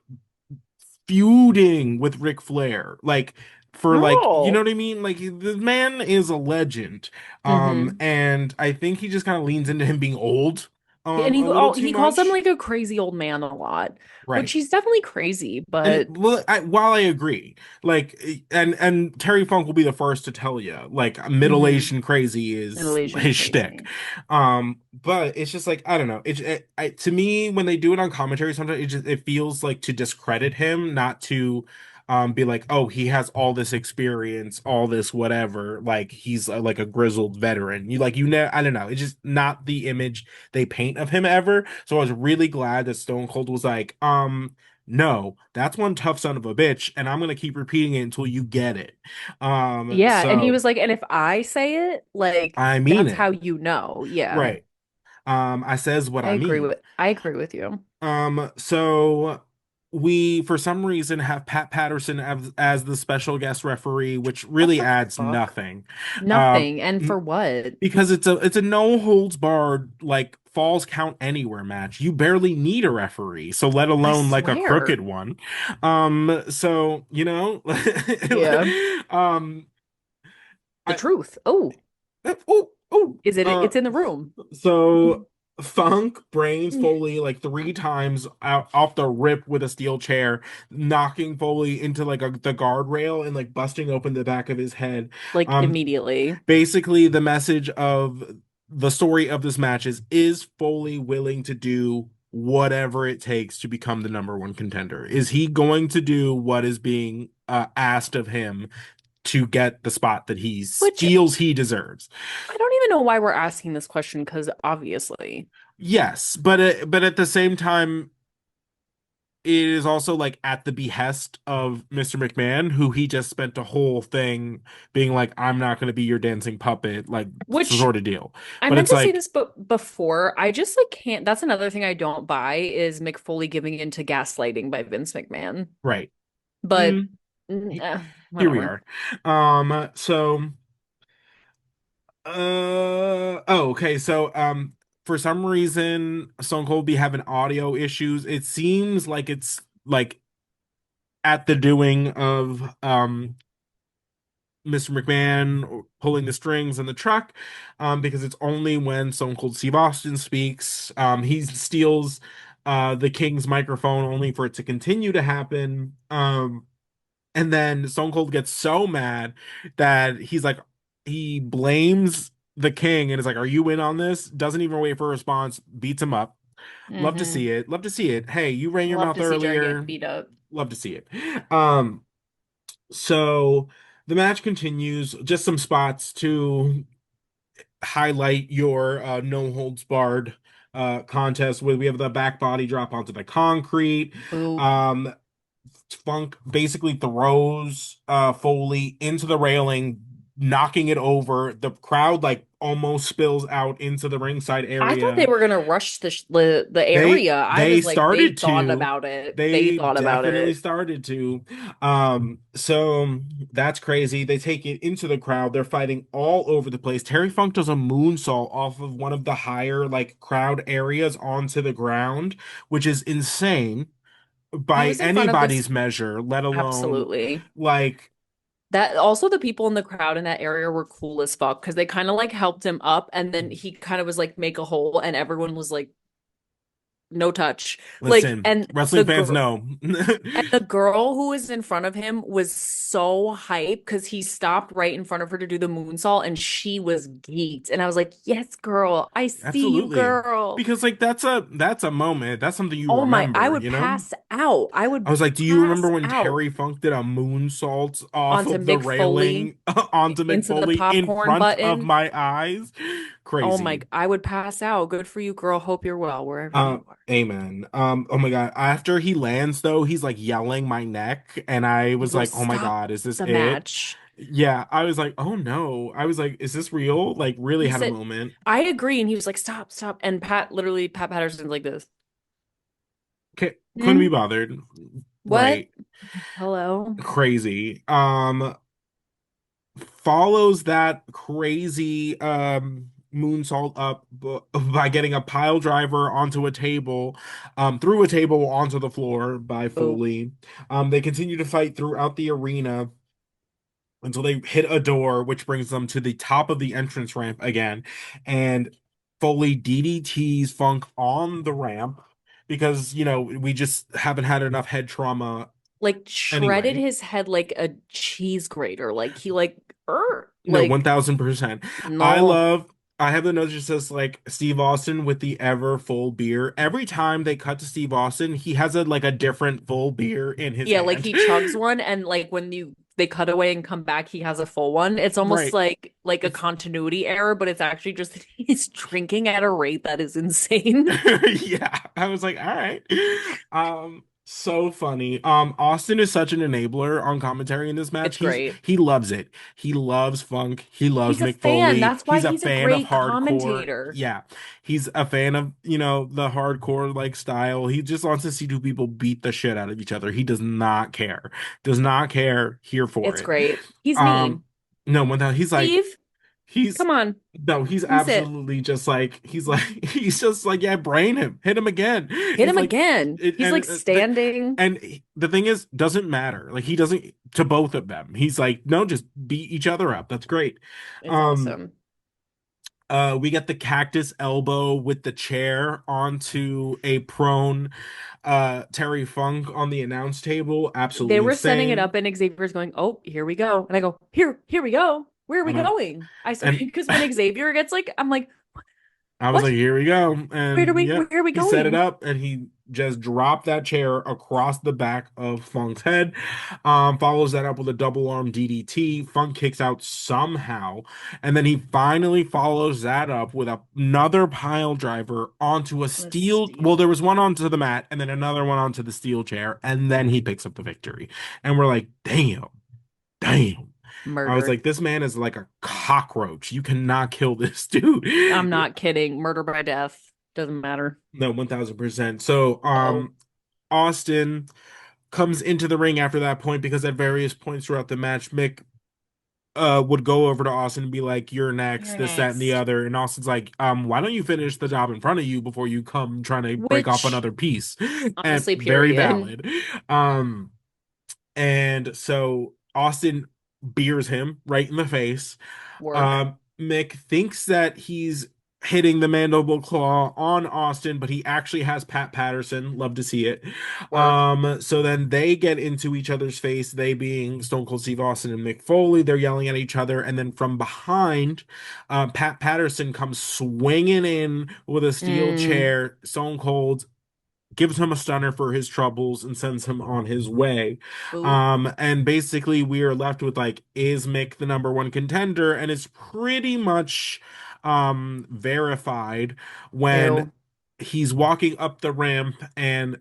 feuding with Ric Flair. Like for like, you know girl. what I mean? Like the man is a legend. Mm-hmm. And I think he just kind of leans into him being old And a little too he calls him much. like a crazy old man a lot, which Right. he's definitely crazy, And but well, while I agree, like, and Terry Funk will be the first to tell you, like, middle-aged mm-hmm. and crazy is Elation his shtick. crazy. But it's just like I don't know. To me when they do it on commentary, sometimes it feels like to discredit him, not to, be like, oh, he has all this experience, all this whatever, like he's like a grizzled veteran. You know, I don't know. It's just not the image they paint of him ever. So I was really glad that Stone Cold was like, no, that's one tough son of a bitch, and I'm gonna keep repeating it until you get it. Yeah, and he So was like, and if I say it, like I mean that's how it. you know. Yeah. Right. I says what I mean. I agree with you. So we, for some reason, have Pat Patterson as the special guest referee, which What really the adds fuck? nothing. Um, Nothing. And for what? because it's a no holds barred like falls count anywhere match. You barely need a referee, so let I alone like a crooked swear. one. So Yeah. um, The I truth. Oh, oh oh is it? It's in the room. so Funk brains Foley like three times out off the rip with a steel chair, knocking Foley into like the guardrail and like busting open the back of his head. Like Um, immediately. Basically the message of the story of this match is Foley willing to do whatever it takes to become the number one contender? Is he going to do what is being asked of him to get the spot that he Which feels he deserves? I don't even know why we're asking this question because obviously. Yes, but at the same time, it is also like at the behest of Mr. McMahon, who he just spent a whole thing being like, "I'm not going to be your dancing puppet," like Which sort of deal. I But meant it's to say like, this but before. I just like can't. That's another thing I don't buy is Mick Foley giving into gaslighting by Vince McMahon. right, But mm, he- here we whatever. are. So, oh, okay. So, for some reason, Stone Cold be having audio issues. It seems like it's like at the doing of Mr. McMahon pulling the strings in the truck, because it's only when Stone Cold Steve Austin speaks. He steals the King's microphone only for it to continue to happen. And then Stone Cold gets so mad that he blames the King and is like, "Are you in on this?" Doesn't even wait for a response, beats him up. Love to see Hmm. it. Love to see it. Hey, you ran your Love mouth to see Jared get earlier. beat up. Love to see it. Um, so the match continues. Just some spots to highlight your no holds barred contest where we have the back body drop onto the concrete. Boo. Um, Funk basically throws Foley into the railing, knocking it over. The crowd like almost spills out into the ringside I thought they area. were gonna rush the They area. I they was like, they started thought to. about it. They They thought about definitely it. started to. So that's crazy. They take it into the crowd. They're fighting all over the place. Terry Funk does a moonsault off of one of the higher like crowd areas onto the ground, which is insane He by was in front of this. anybody's measure, let alone Absolutely. like That also the people in the crowd in that area were cool as fuck because they kind of like helped him up and then he kind of was like make a hole and everyone was like no touch. Like listen, the wrestling fans girl know. and the girl who was in front of him was so hyped because he stopped right in front of her to do the moonsault and she was geeked. And I was like, yes, girl, I see you, Absolutely. girl. Because like that's a moment. That's something you Oh my, I remember, would you know? pass out. I would I was like, do you pass remember when out Terry Funk did a moonsault off onto of the Mick Foley railing onto Mick into the Foley in popcorn front of button. my eyes? Oh my, Crazy. I would pass out. Good for you, girl. Hope you're well wherever Uh, you are. Amen. Oh my God. After he lands though, he's like yelling my neck, and I He was goes, like, oh my stop God, is this the it? match. Yeah, I was like, oh no. I was like, is this real? Like, really He had a said, moment. I agree. And he was like, stop, stop. And Pat Patterson's like this. Couldn't be Hmm? bothered. What? Right. Hello? Crazy. Follows that crazy moonsault up by getting a pile driver onto a table, through a table onto the floor by Oh, Foley. They continue to fight throughout the arena until they hit a door, which brings them to the top of the entrance ramp again. And Foley DDTs Funk on the ramp because, we just haven't had enough head trauma like shredded anyway. his head like a cheese grater. Like he No, like 1000%. I no. love, I have the note that says like Steve Austin with the ever full beer. Every time they cut to Steve Austin, he has a different full beer in his Yeah, like hand. he chugs one and like when they cut away and come back, he has a full one. It's almost Right. like a It's continuity error, but it's actually just that he's drinking at a rate that is insane. yeah. I was like, all right. So funny. Austin is such an enabler on commentary in this match. It's great. He loves it. He loves funk. He loves He's a Mick fan. Foley. That's why He's a he's a fan of great hardcore. commentator. Yeah. He's a fan of, the hardcore like style. He just wants to see two people beat the shit out of each other. He does not care. Does not care. Here for It's it. great. He's me. Um, no, when he's like, Steve, he's come on. no, he's Come sit. absolutely just like he's just like, yeah, brain him, hit him again. Hit It's him like again. it, He's like standing. the thing is, doesn't matter. Like he doesn't to both of them. He's like, no, just beat each other up. That's great. It's Um, awesome. we get the cactus elbow with the chair onto a prone Terry Funk on the announce table. They Absolutely were setting it insane. up, and Xavier's going, "Oh, here we go." And I go, "Here we go. Where are we And I, going?" I swear, and because when Xavier gets like, I'm like, I was like, "What? here we go. And Where yep, are we he set it going?" up and he just dropped that chair across the back of Funk's head. Follows that up with a double arm DDT. Funk kicks out somehow. And then he finally follows that up with another pile driver onto a Let's steel. Well, there steal. was one onto the mat and then another one onto the steel chair. And then he picks up the victory. And we're like, damn, damn. I was Murder. like, this man is like a cockroach. You cannot kill this dude. I'm not kidding. Murder by death. Doesn't matter. No, 1000%. So, Oh, Austin comes into the ring after that point because at various points throughout the match, Mick would go over to Austin and be like, "You're next," you're this, that, and the next. other. And Austin's like, why don't you finish the job in front of you before you come trying to break off Which, another piece?" And honestly, very period. valid. Um, and so Austin beers him right in the face. Work. Mick thinks that he's hitting the mandible claw on Austin, but he actually has Pat Patterson. Love to see it. Work. So then they get into each other's face, they being Stone Cold Steve Austin and Mick Foley. They're yelling at each other. And then from behind, Pat Patterson comes swinging in with a steel Mm, chair. Stone Cold gives him a stunner for his troubles and sends him on his way. boo. And basically we are left with like, is Mick the number one contender? And it's pretty much verified when Ew. he's walking up the ramp and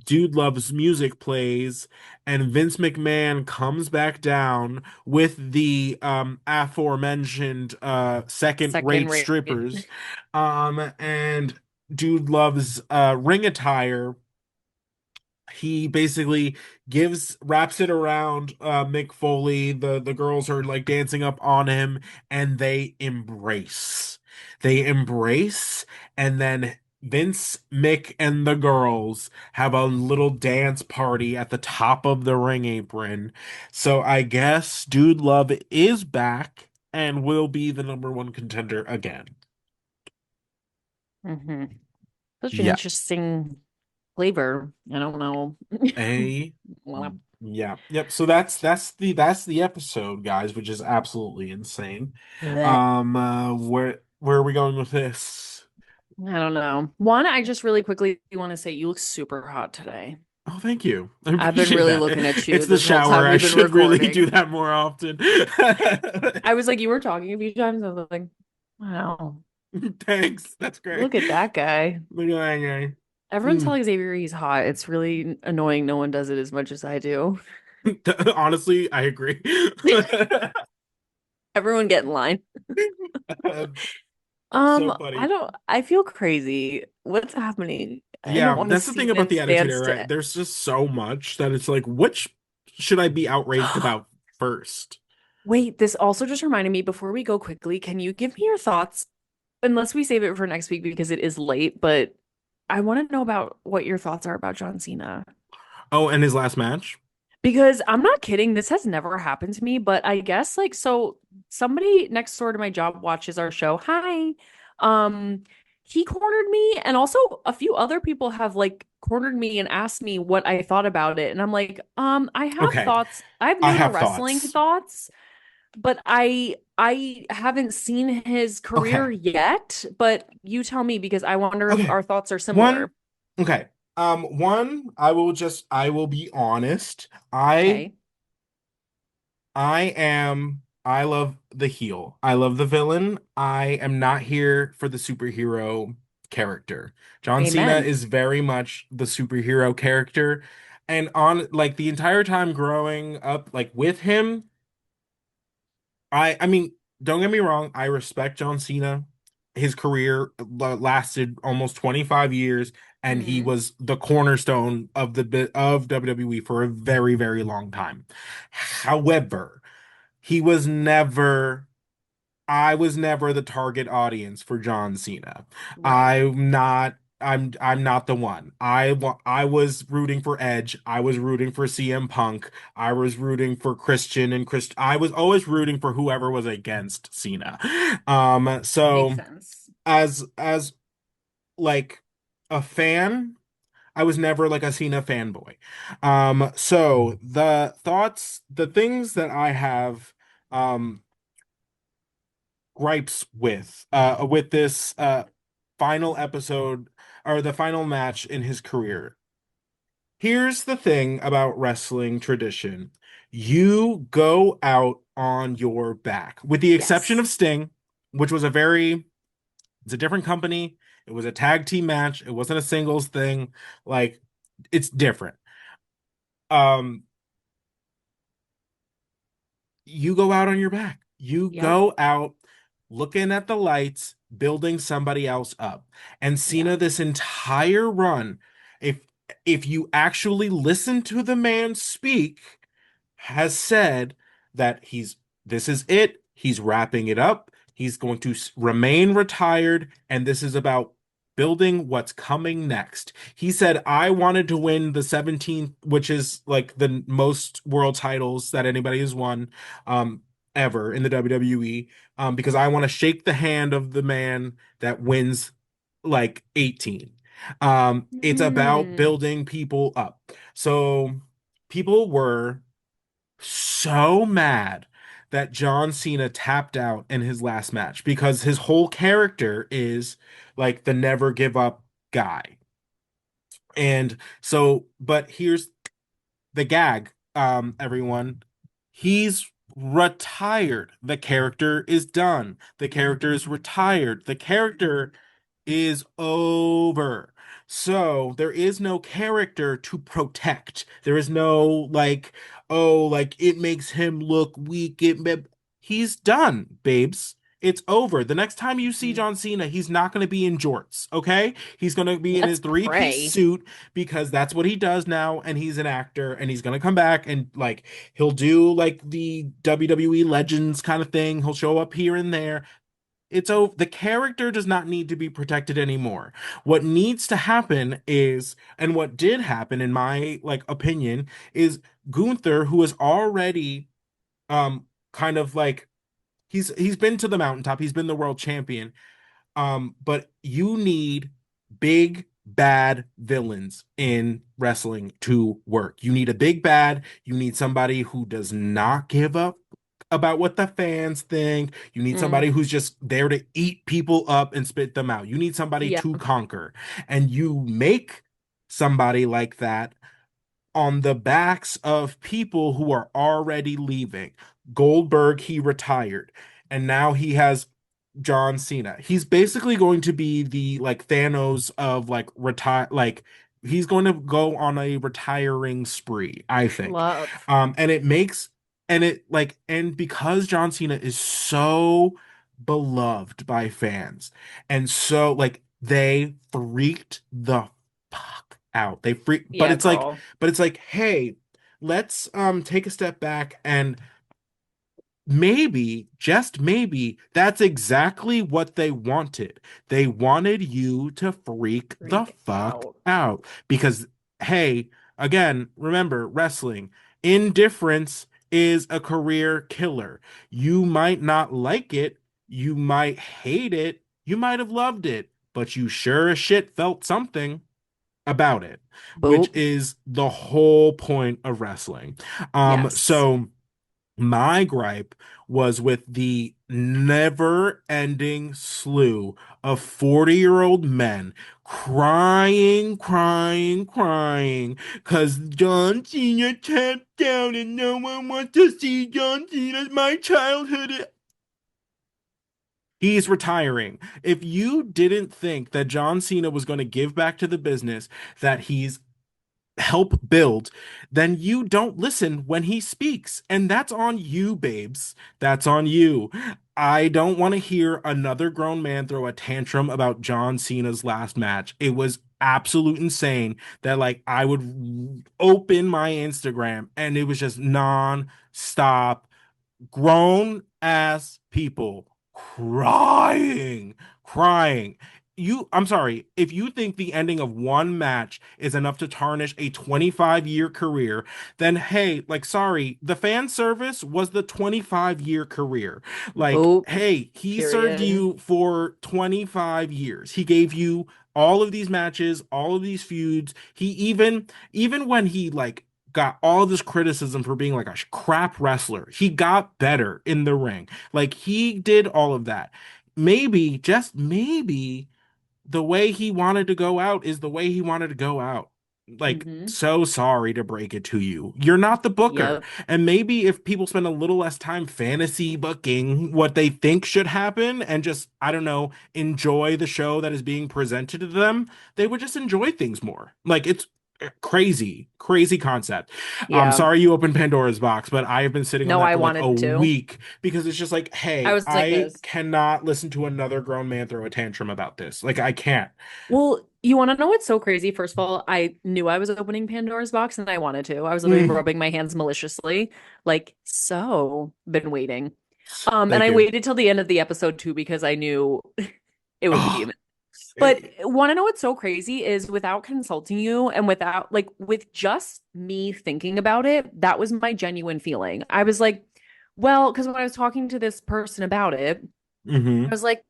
Dude Loves Music plays, and Vince McMahon comes back down with the aforementioned second Second rate rate. strippers. And Dude Loves ring attire. He basically wraps it around Mick Foley. The girls are like dancing up on him and they embrace. They embrace, and then Vince, Mick, and the girls have a little dance party at the top of the ring apron. So I guess Dude Love is back and will be the number one contender again. Hmm. Such an Yeah. interesting flavor. I don't know. A Well, Yeah. Yep. So that's the episode, guys, which is absolutely insane. bleh. Where are we going with this? I don't know. One, I just really quickly want to say you look super hot today. Oh, thank you. I I've been appreciate really that. looking at you It's the this whole shower. time I we've been should really do recording. that more often. I was like, you were talking a few times. I was like, wow, Thanks. That's great. look at that guy. Look at that guy. Everyone's Mm. telling Xavier he's hot. It's really annoying. No one does it as much as I do. Honestly, I agree. Everyone get in line. So funny. I feel crazy. What's happening? I don't Yeah, want to that's the see thing about the Vince Attitude dance Era. to. There's just so much that it's like, which should I be outraged about first? Wait, this also just reminded me before we go quickly, can you give me your thoughts? Unless we save it for next week because it is late, but I want to know about what your thoughts are about John Cena. Oh, and his last match? Because I'm not kidding, this has never happened to me, but I guess like so somebody next door to my job watches our show. Hi. Um he cornered me and also a few other people have like cornered me and asked me what I thought about it. And I'm like, I have Okay, thoughts. I have I new to have wrestling thoughts. thoughts, but I haven't seen his career Okay, yet, but you tell me because I wonder if okay. our thoughts are One, similar. okay. One, I will be honest. Okay. I love the heel. I love the villain. I am not here for the superhero. character. John Cena Amen. is very much the superhero character. And on like the entire time growing up like with him, I mean, don't get me wrong, I respect John Cena. His career lasted almost 25 years and he Hmm. was the cornerstone of of WWE for a very, very long time. However, he was never I was never the target audience for John Cena. Right. I'm not the one. I was rooting for Edge. I was rooting for CM Punk. I was rooting for Christian and Chris. I was always rooting for whoever was against Cena. Makes So sense. as like a fan, I was never like a Cena fanboy. So the things that I have um gripes with this final episode or the final match in his career. Here's the thing about wrestling tradition. You go out on your back, with the exception Yes. of Sting, which was it's a different company. It was a tag team match. It wasn't a singles thing. Like, it's different. Um, you go out on your back. You Yep. go out looking at the lights, building somebody else up. And Yeah. Cena, this entire run, if if you actually listen to the man speak, has said that this is it. He's wrapping it up. He's going to remain retired, and this is about building what's coming next. He said, I wanted to win the 17th, which is like the most world titles that anybody has won um, ever in the WWE, because I want to shake the hand of the man that wins like 18. It's about Hmm. building people up. So people were so mad that John Cena tapped out in his last match because his whole character is like the never give up guy. And so, but here's the gag, everyone. He's retired. The character is done. The character is retired. The character is over. So there is no character to protect. There is no like, oh, like it makes him look weak. He's done, babes. It's over. The next time you see John Cena, he's not going to be in jorts, okay? He's going to be in his Let's three-piece pray. suit because that's what he does now, and he's an actor, and he's going to come back and like he'll do like the WWE Legends kind of thing. He'll show up here and there. It's over. The character does not need to be protected anymore. What needs to happen is, and what did happen, in my like opinion, is Gunther, who is already kind of like he's been to the mountaintop, he's been the world champion. But you need big bad villains in wrestling to work. You need a big bad. You need somebody who does not give up about what the fans think. You need somebody Mm. who's just there to eat people up and spit them out. You need somebody Yeah. to conquer. And you make somebody like that on the backs of people who are already leaving. Goldberg, he retired, and now he has John Cena. He's basically going to be the like Thanos of like retire like he's going to go on a retiring spree, I think. Love. And it makes and it like and because John Cena is so beloved by fans and so like they freaked the fuck out. They freak Yeah, girl. but it's like, hey, let's take a step back and maybe, just maybe, that's exactly what they wanted. They wanted you to freak the Freak fuck out. out. Because, hey, again, remember, wrestling, indifference is a career killer. You might not like it, you might hate it, you might have loved it, but you sure as shit felt something about it, which Boop. is the whole point of wrestling. Yes. So my gripe was with the never-ending slew of 40-year-old men crying, crying, crying because John Cena tapped out and no one wants to see John Cena's my childhood. He's retiring. If you didn't think that John Cena was going to give back to the business that he's help build, then you don't listen when he speaks. And that's on you, babes. That's on you. I don't want to hear another grown man throw a tantrum about John Cena's last match. It was absolute insane that like I would open my Instagram and it was just non-stop grown ass people crying. I'm sorry, if you think the ending of one match is enough to tarnish a 25-year career, then hey, like, sorry, the fan service was the 25-year career. Like, Boop. hey, he served Period. you for 25 years. He gave you all of these matches, all of these feuds. Even when he like got all this criticism for being like a crap wrestler. He got better in the ring. Like he did all of that. Maybe, just maybe, the way he wanted to go out is the way he wanted to go out. Like, Hmm. so sorry to break it to you. You're not the booker. Yep. And maybe if people spend a little less time fantasy booking what they think should happen and just, I don't know, enjoy the show that is being presented to them, they would just enjoy things more. Like, it's crazy concept. Yeah. Sorry you opened Pandora's box, but I have been sitting on No, that I for like a wanted to. week because it's just like, I hey, was like I this. cannot listen to another grown man throw a tantrum about this. Like, I can't. Well, you want to know what's so crazy? First of all, I knew I was opening Pandora's box and I wanted to. I was literally Mm, rubbing my hands maliciously, like, so been waiting. And thank I you. waited till the end of the episode too because I knew it would be. Oh, But eh, want to know what's so crazy is without consulting you and without like with just me thinking about it, that was my genuine feeling. I was like, well, because when I was talking to this person about it, I mm-hmm. was like,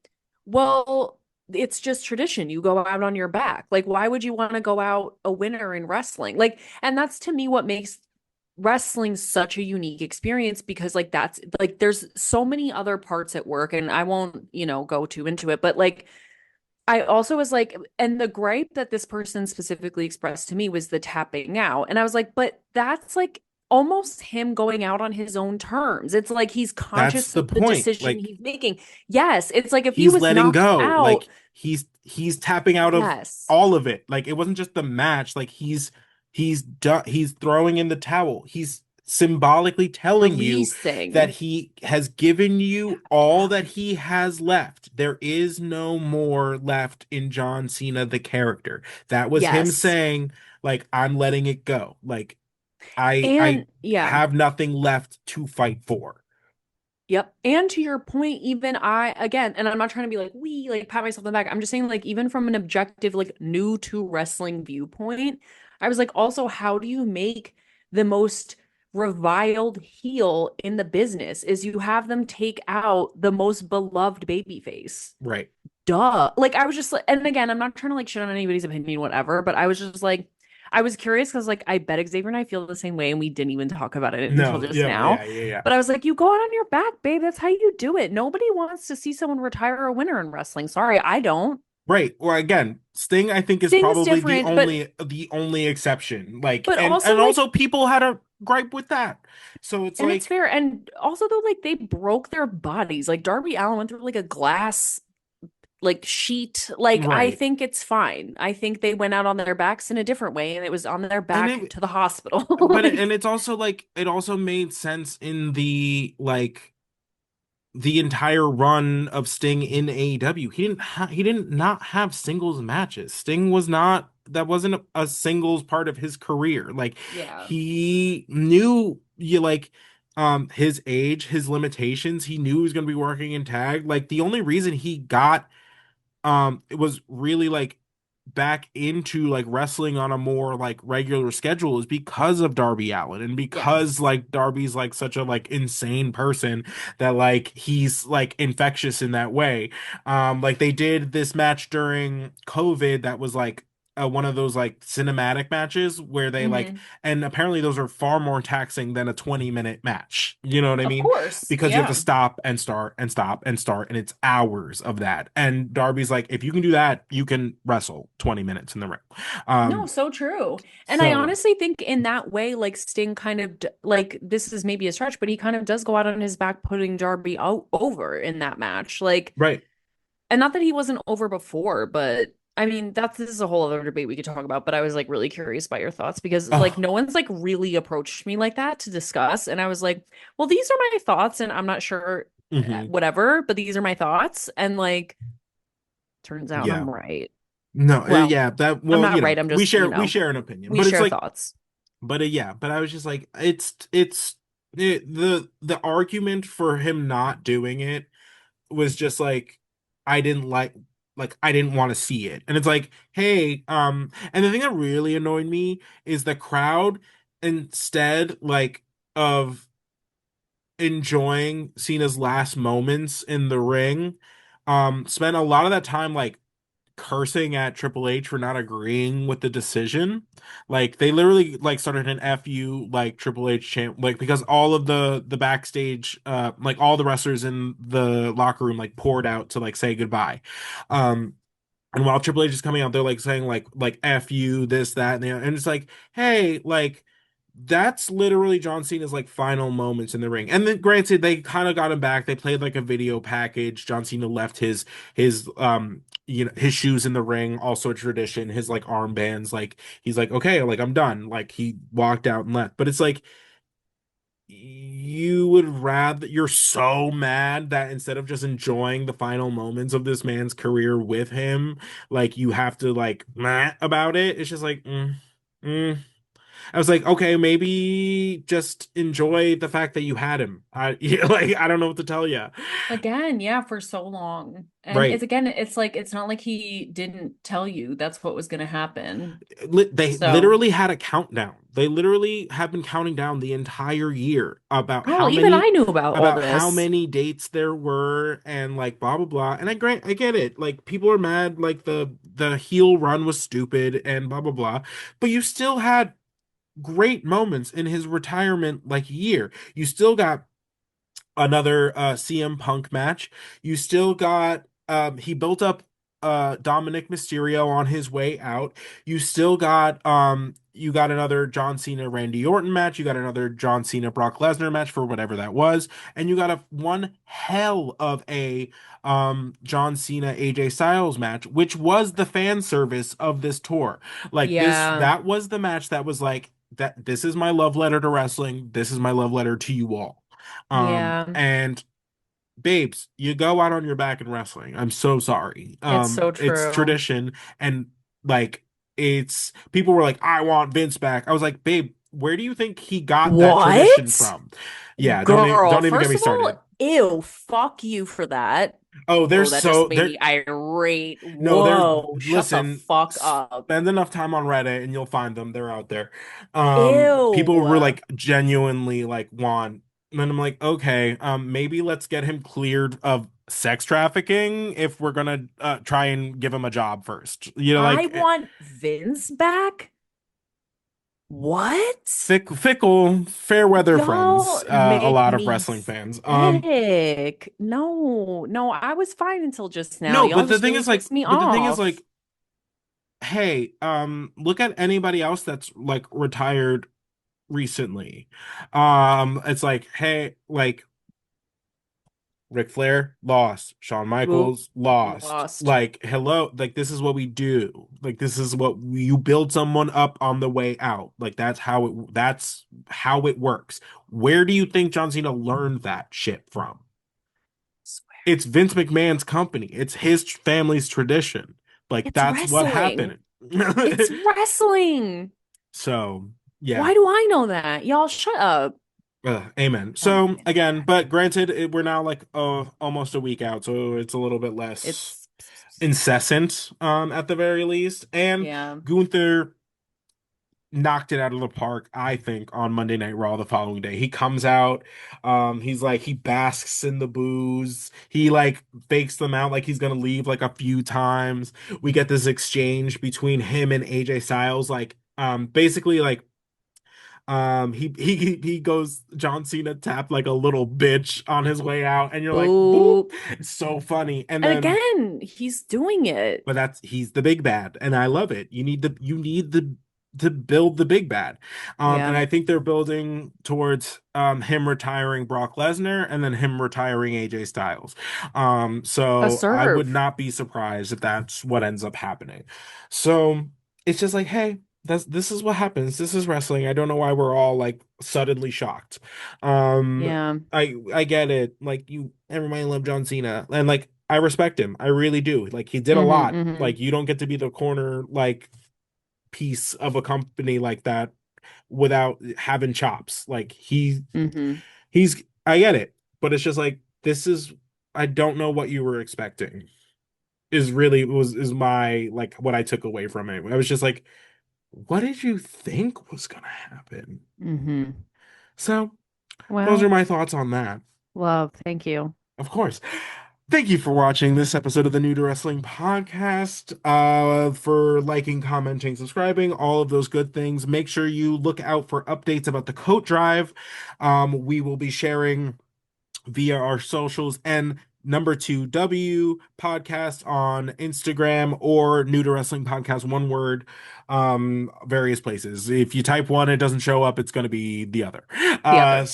well, it's just tradition. You go out on your back. Like, why would you want to go out a winner in wrestling? Like, and that's to me what makes wrestling such a unique experience because like that's like there's so many other parts at work and I won't, go too into it, but like I also was like, and the gripe that this person specifically expressed to me was the tapping out. And I was like, but that's like almost him going out on his own terms. It's like he's That's conscious the of the point. decision Like, he's making. Yes, it's like if he he's was letting knocked go. out, Like, he's tapping out of yes, all of it. Like, it wasn't just the match. Like, he's done. He's throwing in the towel. He's symbolically telling you that releasing. he has given you Tapping all out. that he has left. There is no more left in John Cena, the character. That was him Yes. saying, like, I'm letting it go. Like, I And yeah. have nothing left to fight for. Yep. And to your point, even I, again, and I'm not trying to be like, we like pat myself on the back. I'm just saying, like, even from an objective, like, new to wrestling viewpoint, I was like, also, how do you make the most reviled heel in the business is you have them take out the most beloved baby face. Right. Duh. Like, I was just like, and again, I'm not trying to like shit on anybody's opinion, whatever, but I was just like, I was curious because like I bet Xavier and I feel the same way and we didn't even talk about it until No, just yeah, now. yeah. But I was like, you go out on your back, babe. That's how you do it. Nobody wants to see someone retire a winner in wrestling. Sorry, I don't. Right. Or again, Sting I think is Sting's probably different, the only exception. Like, but also and like, also people had a gripe with that. So it's and it's like, fair. And also though, like they broke their bodies. Like Darby Allin went through like a glass like sheet. Like I right. think it's fine. I think they went out on their backs in a different way, and it was on their And back it to the hospital. and Like, it's also like it also made sense in the entire run of Sting in AEW. He didn't not have singles matches. Sting was not that wasn't a singles part of his career. Like yeah, he knew you like his age, his limitations. He knew he was going to be working in tag. Like the only reason he got it was really like back into like wrestling on a more like regular schedule is because of Darby Allin and because yes, like Darby's like such a like insane person that like he's like infectious in that way. Like they did this match during COVID that was like one of those like cinematic matches where they like, Hmm. and apparently those are far more taxing than a 20-minute match. You know what I Of mean? course. Because you have to Yeah. stop and start and stop and start, and it's hours of that. And Darby's like, if you can do that, you can wrestle 20 minutes in the ring. No, Um, so true. And I so honestly think in that way, like Sting kind of like this is maybe a stretch, but he kind of does go out on his back putting Darby out over in that match. Like, right. and not that he wasn't over before, but I mean, this is a whole other debate we could talk about, but I was like really curious about your thoughts because like Oh, no one's like really approached me like that to discuss. And I was like, well, these are my thoughts, and I'm not sure hmm. whatever, but these are my thoughts. And like, turns out Yeah. I'm right. No, Well, yeah, that I'm well, not right. I'm we just, share an opinion, we but it's share like, thoughts. but yeah, but I was just like, the argument for him not doing it was just like, I didn't like I didn't want to see it. And it's like, hey, and the thing that really annoyed me is the crowd, instead like of enjoying Cena's last moments in the ring, spent a lot of that time like cursing at Triple H for not agreeing with the decision. Like they literally like started an FU like Triple H chant, like because all of the backstage like all the wrestlers in the locker room like poured out to like say goodbye. Um and while Triple H is coming out, they're like saying like F you, this, that, and it's like, hey, like that's literally John Cena's like final moments in the ring. And then granted, they kind of got him back. They played like a video package. John Cena left his his shoes in the ring, also a tradition, his like armbands, like he's like, okay, like I'm done. Like he walked out and left. But it's like you would rather, you're so mad that instead of just enjoying the final moments of this man's career with him, like you have to like meh about it. It's just like mm. I was like, okay, maybe just enjoy the fact that you had him. I yeah, like I don't know what to tell you. Again, yeah, for so long. And Right. it's like it's not like he didn't tell you that's what was going to happen. They So, literally had a countdown. They literally have been counting down the entire year oh, even I knew about all about how this. many dates there were and like blah blah blah. And I get it. Like people are mad like the heel run was stupid and blah blah blah. But you still had great moments in his retirement like year. You still got another CM Punk match. You still got he built up Dominic Mysterio on his way out. You got another John Cena Randy Orton match. You got another John Cena Brock Lesnar match for whatever that was. And you got a one hell of a John Cena AJ Styles match, which was the fan service of this tour. Like Yeah. that was the match that was like that this is my love letter to wrestling. This is my love letter to you all. Yeah. And babes, you go out on your back in wrestling. I'm so sorry. It's so It's true. tradition, and like it's people were like, I want Vince back. I was like, babe, where do you think he got that tradition What? from? Yeah, Girl, don't even get first me of all, started. ew, fuck you for that. Oh, Oh, there's that just so made there me irate. no, there's Whoa, shut the listen, fuck up. spend enough time on Reddit and you'll find them. They're out there. People Ew. were like genuinely like want, and then I'm like, okay, maybe let's get him cleared of sex trafficking if we're gonna try and give him a job first. You know, I like want Vince back? What? fickle, fair weather friends. Y'all A make lot of me wrestling fans. sick. No, no, I was fine until just now. No, Y'all but just really pissed me the thing is off. like, hey, look at anybody else that's like retired recently. It's like, hey, like Ric Flair lost, Shawn Oop, Michaels lost. lost. Like, hello, like this is what we do. Like this is what you build someone up on the way out. Like that's how it works. Where do you think John Cena learned that shit from? Swear. It's Vince McMahon's company. It's his family's tradition. Like It's that's what wrestling. happened. It's wrestling. So, yeah. Why do I know that? Y'all shut up. Amen. Oh So my again, God. but granted, we're now like almost a week out, so it's a little bit less It's incessant at the very least. And yeah. Gunther, knocked it out of the park, I think, on Monday Night Raw the following day. He comes out, he's like he basks in the booze. He like fakes them out like he's gonna leave like a few times. We get this exchange between him and AJ Styles, like basically like he goes John Cena tapped like a little bitch on his way out, and you're like, boop. Boo. It's so funny. And And then again, he's doing it. but that's he's the big bad, and I love it. You need the to build the big bad. And Yeah. I think they're building towards him retiring Brock Lesnar and then him retiring AJ Styles. A So I would serve. not be surprised if that's what ends up happening. So it's just like, hey, this is what happens. This is wrestling. I don't know why we're all like suddenly shocked. Um, Yeah. I get it. Like you, everybody loved John Cena, and like I respect him. I really do. Like he did a Mm-hmm. lot. Mm-hmm. Like you don't get to be the corner like piece of a company like that without having chops. Like Mm-hmm. he's I get it, but it's just like this is I don't know what you were expecting. Is really was is my like what I took away from it. I was just like, what did you think was gonna happen? Mm-hmm. So those are Well, my thoughts on that. love. Thank you. Of course. Thank you for watching this episode of the New to Wrestling podcast. For liking, commenting, subscribing, all of those good things. Make sure you look out for updates about the coat drive. We will be sharing via our socials and number two W podcast on Instagram or New to Wrestling podcast, one word, various places. If you type one, it doesn't show up, it's going to be the other. The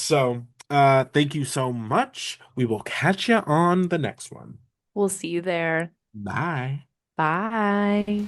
other. Thank you so much. We will catch you on the next one. We'll see you there. Bye. Bye.